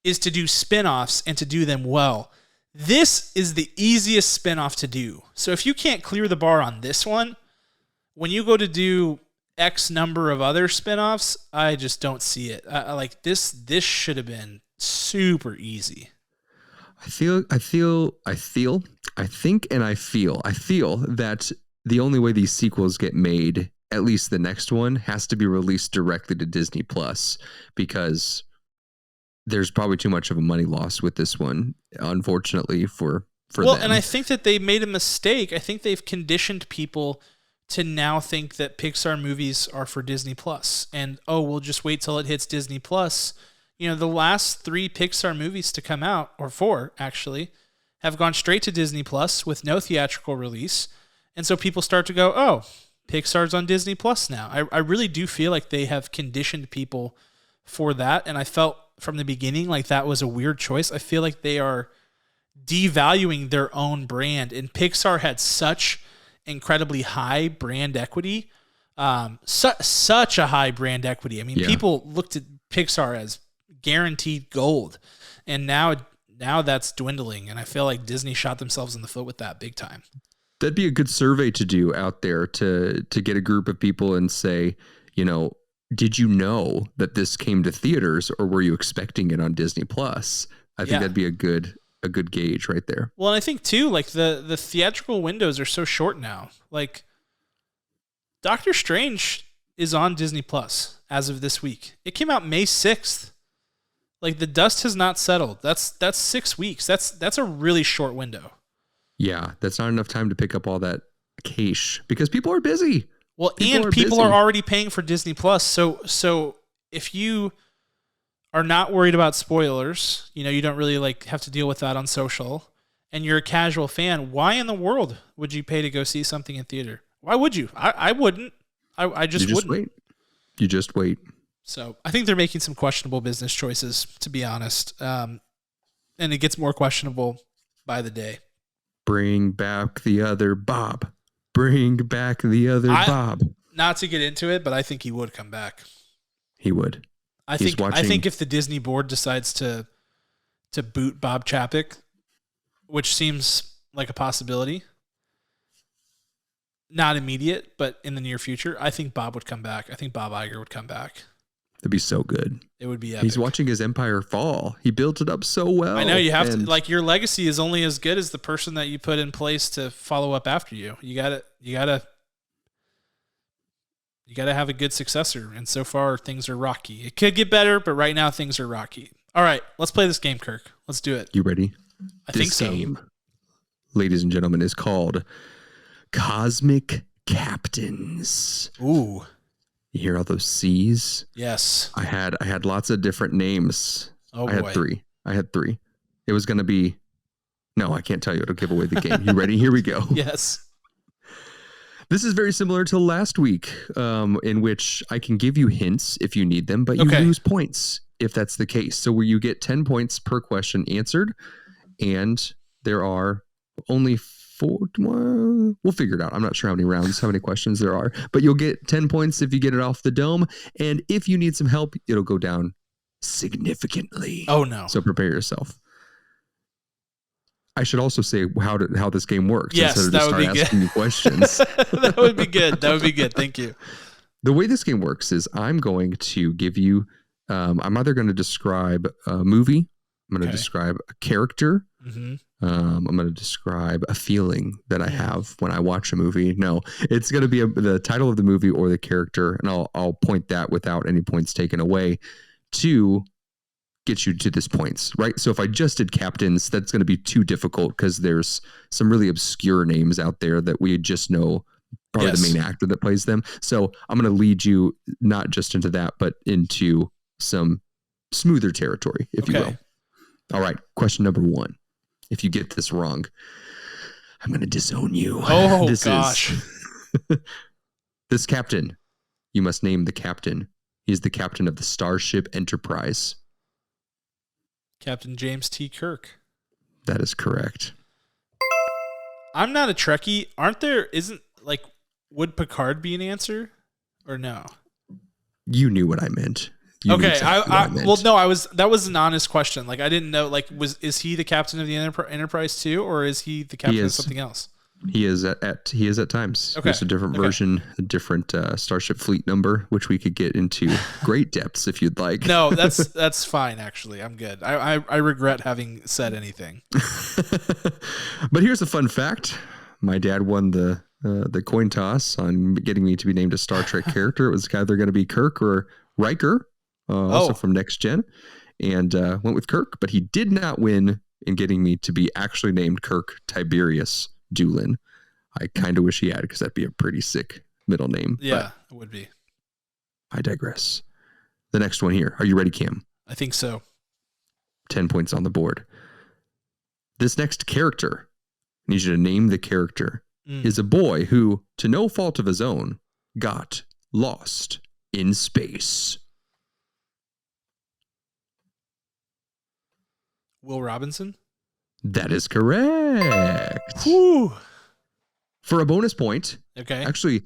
is to do spinoffs and to do them well. This is the easiest spinoff to do. So if you can't clear the bar on this one, when you go to do X number of other spinoffs, I just don't see it. Like this should have been super easy. I feel that the only way these sequels get made, at least the next one, has to be released directly to Disney Plus, because there's probably too much of a money loss with this one, unfortunately for them. And I think that they made a mistake. I think they've conditioned people to now think that Pixar movies are for Disney Plus, and we'll just wait till it hits Disney Plus. The last 3 Pixar movies to come out, or 4 actually, have gone straight to Disney Plus with no theatrical release. And so people start to go, oh, Pixar's on Disney Plus now. I really do feel like they have conditioned people for that. And I felt from the beginning like that was a weird choice. I feel like they are devaluing their own brand. And Pixar had such incredibly high brand equity. Such a high brand equity. I mean, people looked at Pixar as guaranteed gold. And now that's dwindling. And I feel like Disney shot themselves in the foot with that big time. That'd be a good survey to do out there to get a group of people and say, did you know that this came to theaters, or were you expecting it on Disney Plus? I think that'd be a good gauge right there. Well, and I think too, like the theatrical windows are so short now. Like Doctor Strange is on Disney Plus as of this week. It came out May 6th. Like the dust has not settled. That's 6 weeks. That's a really short window. Yeah, that's not enough time to pick up all that cash because people are busy. Well, people are already paying for Disney Plus. So if you are not worried about spoilers, you don't really like have to deal with that on social, and you're a casual fan, why in the world would you pay to go see something in theater? Why would you? I wouldn't. I just wouldn't. Wait. You just wait. So I think they're making some questionable business choices, to be honest. And it gets more questionable by the day. Bring back the other Bob. Bring back the other Bob. Not to get into it, but I think he would come back. He would. I think if the Disney board decides to boot Bob Chapek, which seems like a possibility, not immediate, but in the near future, I think Bob would come back. I think Bob Iger would come back. That'd be so good. It would be epic. He's watching his empire fall. He built it up so well. I know you have to, like, your legacy is only as good as the person that you put in place to follow up after you. You gotta have a good successor. And so far things are rocky. It could get better, but right now things are rocky. All right, let's play this game, Kirk. Let's do it. You ready? I think so. This game, ladies and gentlemen, is called Cosmic Captains. Ooh. You hear all those C's? Yes. I had lots of different names. Oh, I had three. It was going to be No, I can't tell you. It'll give away the game. You ready? Here we go. Yes. This is very similar to last week, in which I can give you hints if you need them, but you Okay. lose points if that's the case. So where you get 10 points per question answered, and there are only 4. We'll figure it out. I'm not sure how many questions there are, but you'll get 10 points if you get it off the dome. And if you need some help, it'll go down significantly. Oh, no. So prepare yourself. I should also say how this game works. Yes, instead of that just would be start good. asking you questions. That would be good. That would be good. Thank you. The way this game works is I'm going to give you, I'm either going to describe a movie, I'm going to describe a character, Mm-hmm. I'm going to describe a feeling that I have when I watch a movie. No, it's going to be the title of the movie or the character, and I'll point that without any points taken away to get you to this points, right? So if I just did captains, that's going to be too difficult because there's some really obscure names out there that we just know probably the main actor that plays them. So I'm going to lead you not just into that, but into some smoother territory, if you will. All right. Question number 1. If you get this wrong, I'm going to disown you. Oh, gosh. This captain, you must name the captain. He's the captain of the Starship Enterprise. Captain James T. Kirk. That is correct. I'm not a Trekkie. Would Picard be an answer or no? You knew what I meant. Okay. That was an honest question. Like, I didn't know, is he the captain of the Enterprise too? Or is he the captain of something else? He is at times. Okay. There's a different version, a different Starship Fleet number, which we could get into great depths if you'd like. No, that's fine. Actually, I'm good. I regret having said anything. But here's a fun fact: my dad won the coin toss on getting me to be named a Star Trek character. It was either going to be Kirk or Riker, also from Next Gen, and went with Kirk. But he did not win in getting me to be actually named Kirk Tiberius Doolin. I kind of wish he had, because that'd be a pretty sick middle name. Yeah, it would be. I digress. The next one here. Are you ready, Cam? I think so. 10 points on the board. This next character, I need you to name the character, is a boy who, to no fault of his own, got lost in space. Will Robinson? That is correct. Whew. For a bonus point, actually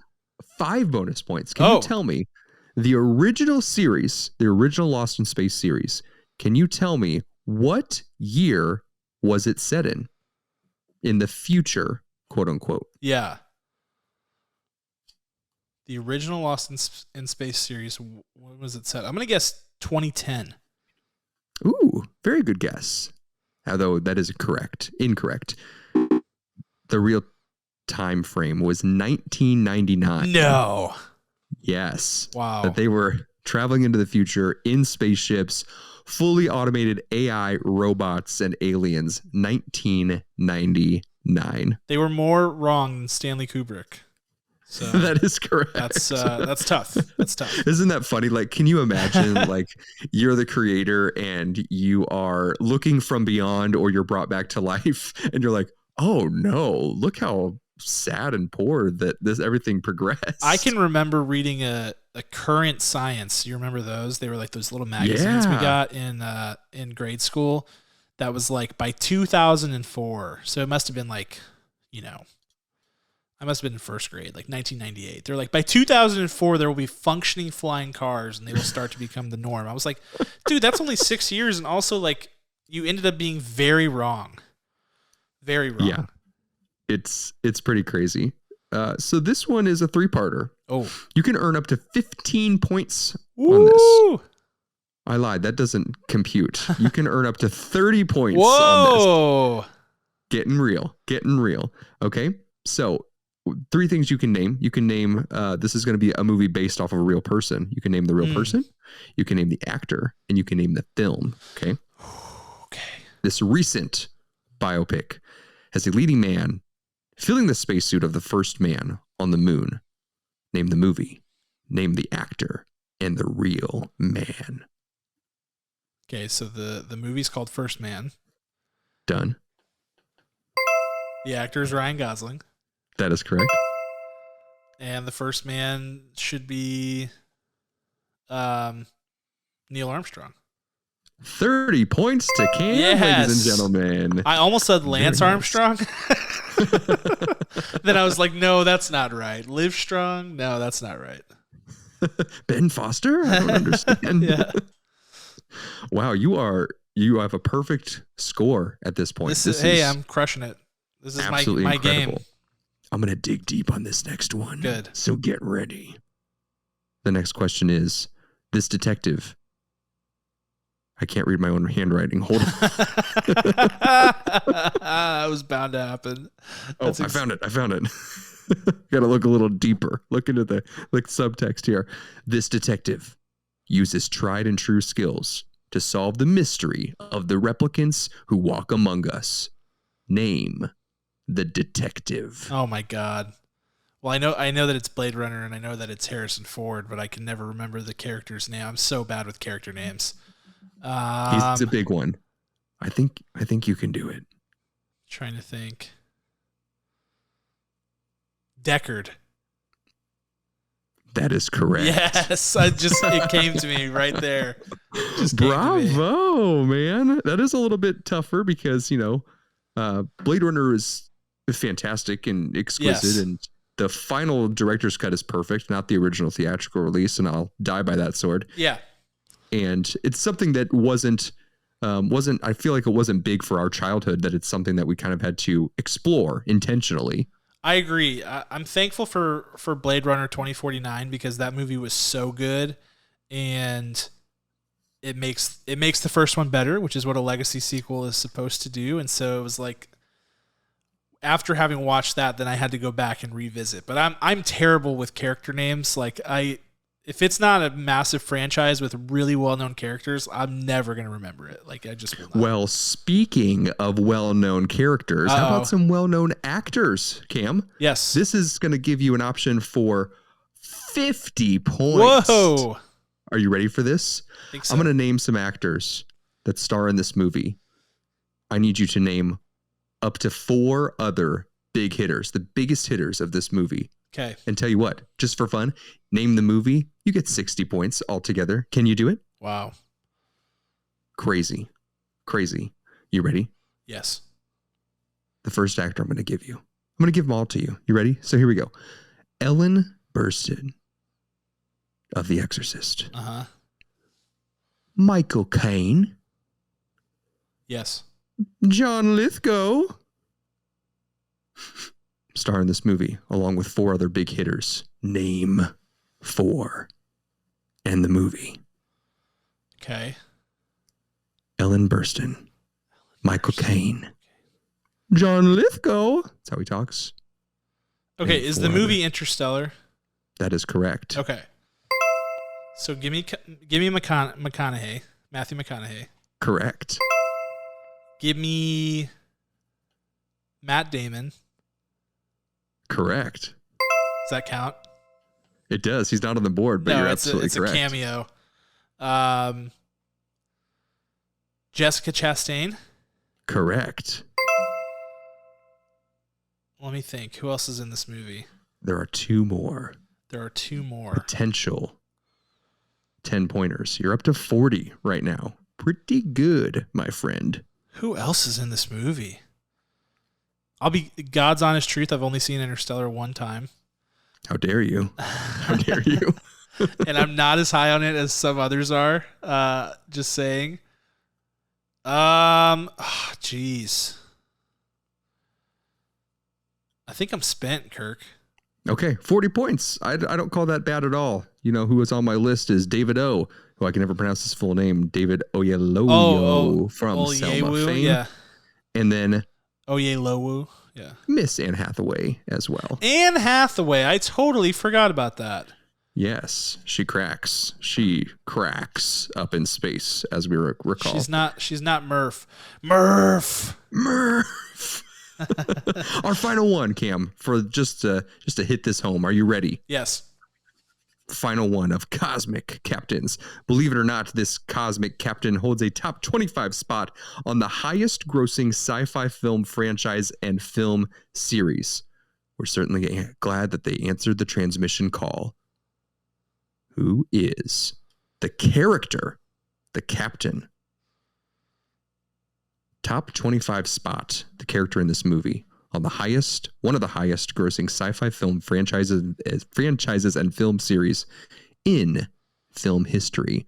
5 bonus points. Can you tell me the original series, the original Lost in Space series, can you tell me what year was it set in the future, quote unquote? Yeah. The original Lost in Space series, when was it set? I'm going to guess 2010. Ooh, very good guess. Although that is incorrect. The real time frame was 1999. No. Yes. Wow. That they were traveling into the future in spaceships, fully automated AI robots and aliens. 1999. They were more wrong than Stanley Kubrick. So that is correct. That's tough. That's tough. Isn't that funny? Like, can you imagine, like, you're the creator and you are looking from beyond, or you're brought back to life, and you're like, oh no, look how sad and poor that everything progressed. I can remember reading a Current Science. You remember those? They were like those little magazines we got in grade school. That was like by 2004. So it must have been like, I must have been in first grade, like 1998. They're like, by 2004, there will be functioning flying cars and they will start to become the norm. I was like, dude, that's only 6 years. And also, like, you ended up being very wrong. Very wrong. Yeah. It's pretty crazy. So this one is a 3-parter. Oh. You can earn up to 15 points Woo! on this. I lied. That doesn't compute. You can earn up to 30 points on this. Getting real. Okay. So 3 things you can name. You can name, this is going to be a movie based off of a real person. You can name the real person. You can name the actor, and you can name the film. Okay. This recent biopic has a leading man filling the spacesuit of the first man on the moon. Name the movie, name the actor, and the real man. Okay, so the movie's called First Man. Done. The actor is Ryan Gosling. That is correct. And the first man should be Neil Armstrong. 30 points to Cam, ladies and gentlemen. I almost said Lance Armstrong. Then I was like, no, that's not right. Live Strong? No, that's not right. Ben Foster? I don't understand. Yeah. Wow, you have a perfect score at this point. Hey, I'm crushing it. This is my game. I'm going to dig deep on this next one. Good. So get ready. The next question is, this detective... I can't read my own handwriting. Hold on. That was bound to happen. I found it. Got to look a little deeper. Look into the subtext here. This detective uses tried and true skills to solve the mystery of the replicants who walk among us. Name the detective. Oh my God. Well, I know that it's Blade Runner and I know that it's Harrison Ford, but I can never remember the character's name. I'm so bad with character names. He's a big one. I think you can do it. Trying to think. Deckard. That is correct. Yes, it came to me right there. Bravo, man. That is a little bit tougher because, Blade Runner is fantastic and exquisite, and the final director's cut is perfect, not the original theatrical release, and I'll die by that sword. Yeah. And it's something that wasn't I feel like it wasn't big for our childhood, that it's something that we kind of had to explore intentionally. I agree. I'm thankful for Blade Runner 2049 because that movie was so good, and it makes the first one better, which is what a legacy sequel is supposed to do. And so it was like, after having watched that, then I had to go back and revisit. But I'm terrible with character names. Like if it's not a massive franchise with really well-known characters, I'm never going to remember it. Like, I just will not. Well, speaking of well-known characters, how about some well-known actors, Cam? Yes. This is going to give you an option for 50 points. Whoa. Are you ready for this? I think so. I'm going to name some actors that star in this movie. I need you to name up to 4 other big hitters, the biggest hitters of this movie. Okay. And tell you what, just for fun, name the movie. You get 60 points altogether. Can you do it? Wow. Crazy. You ready? Yes. The first actor I'm going to give you. I'm going to give them all to you. You ready? So here we go. Ellen Burstyn of The Exorcist. Uh-huh. Michael Caine. Yes. John Lithgow. Star in this movie, along with 4 other big hitters. Name 4 and the movie. Okay. Ellen Burstyn. Michael Caine. John Lithgow. That's how he talks. Okay, is the movie Interstellar? That is correct. Okay. So give me McConaughey, Matthew McConaughey. Correct. Give me Matt Damon. Correct. Does that count? It does. He's not on the board, but you're absolutely correct. It's a cameo. Jessica Chastain. Correct. Let me think. Who else is in this movie? There are 2 more. Potential 10-pointers. You're up to 40 right now. Pretty good, my friend. Who else is in this movie? I'll be God's honest truth. I've only seen Interstellar 1 time. How dare you? How dare you? And I'm not as high on it as some others are. Just saying. Jeez. I think I'm spent, Kirk. Okay, 40 points. I don't call that bad at all. You know who was on my list is David O, who I can never pronounce his full name. David Oyelowo from Selma fame. Yeah. And then Oyelowo. Yeah. Miss Anne Hathaway as well. Anne Hathaway. I totally forgot about that. Yes, she cracks. She cracks up in space, as we recall. She's not Murph. Murph. Our final one, Cam, for just to hit this home. Are you ready? Yes. final one of Cosmic Captains. Believe it or not, this Cosmic Captain holds a top 25 spot on the highest grossing sci-fi film franchise and film series. We're certainly glad that they answered the transmission call. Who is the character, the captain? Top 25 spot, the character in this movie on the highest, one of the highest grossing sci-fi film franchises and film series in film history.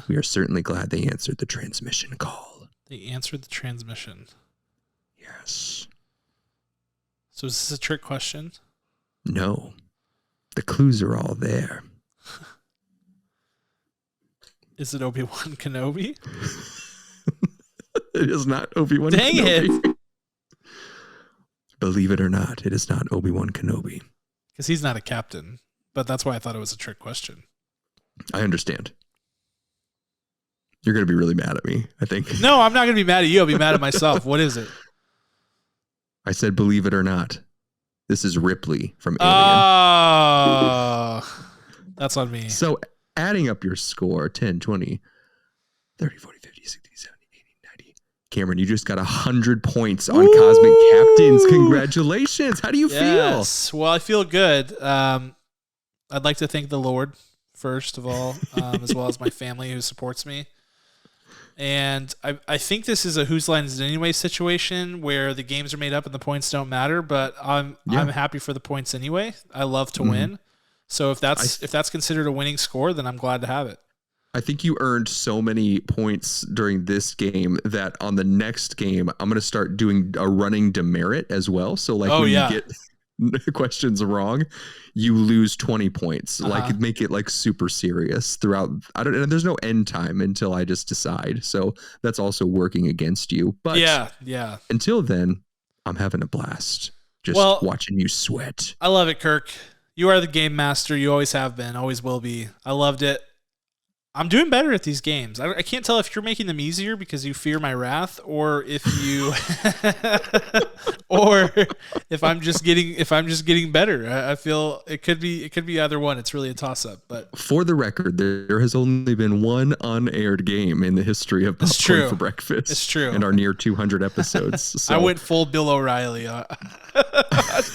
We are certainly glad they answered the transmission call. They answered the transmission. Yes. So is this a trick question? No. The clues are all there. Is it Obi-Wan Kenobi? It is not Obi-Wan Dang Kenobi. it. Believe it or not, it is not Obi-Wan Kenobi. Because he's not a captain, but that's why I thought it was a trick question. I understand. You're going to be really mad at me, I think. No, I'm not going to be mad at you. I'll be mad at myself. What is it? I said, believe it or not, this is Ripley from Alien. Oh, that's on me. So adding up your score, 10, 20, 30, 40, 50, 60, 70, 80, 90. Cameron, you just got 100 points on Cosmic Captains. Congratulations. How do you feel? Well, I feel good. I'd like to thank the Lord, first of all, as well as my family who supports me. And I think this is a whose line is it anyway situation where the games are made up and the points don't matter, but I'm happy for the points anyway. I love to win. So if that's considered a winning score, then I'm glad to have it. I think you earned so many points during this game that on the next game, I'm going to start doing a running demerit as well. So like you get questions wrong, you lose 20 points. Like make it like super serious throughout. There's no end time until I just decide. So that's also working against you. But yeah. Until then, I'm having a blast just watching you sweat. I love it, Kirk. You are the game master. You always have been, always will be. I loved it. I'm doing better at these games. I can't tell if you're making them easier because you fear my wrath, or if you, or if I'm just getting better. I feel it could be either one. It's really a toss up. But for the record, there has only been one unaired game in the history of Popcorn for Breakfast. It's true. And our near 200 episodes. So. I went full Bill O'Reilly.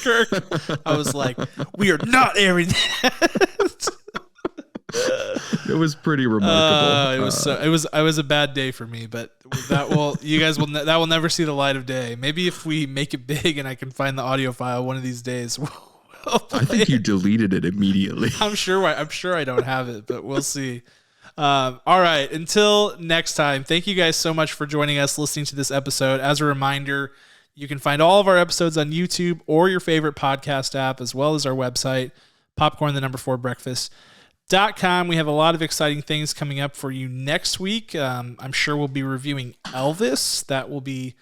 Kirk. I was like, we are not airing that. It was pretty remarkable. It was a bad day for me, but that will never see the light of day. Maybe if we make it big and I can find the audio file one of these days, I think you deleted it immediately. I'm sure I don't have it, but we'll see. All right, until next time, thank you guys so much for joining us, listening to this episode. As a reminder, you can find all of our episodes on YouTube or your favorite podcast app, as well as our website, popcorn4breakfast.com. We have a lot of exciting things coming up for you next week. I'm sure we'll be reviewing Elvis. That will be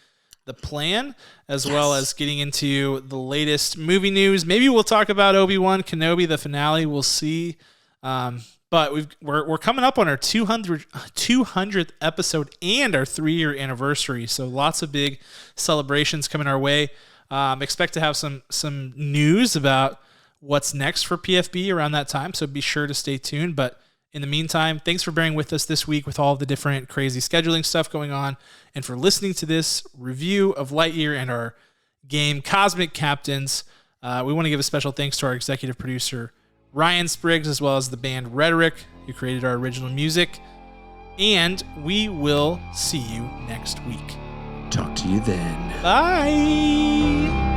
the plan, as well as getting into the latest movie news. Maybe we'll talk about Obi-Wan Kenobi, the finale. We'll see. But we're coming up on our 200th episode and our 3-year anniversary. So lots of big celebrations coming our way. Expect to have some news about what's next for PFB around that time, so be sure to stay tuned. But in the meantime, thanks for bearing with us this week with all the different crazy scheduling stuff going on, and for listening to this review of Lightyear and our game Cosmic Captains. We want to give a special thanks to our executive producer, Ryan Spriggs, as well as the band Rhetoric, who created our original music. And we will see you next week. Talk to you then. Bye.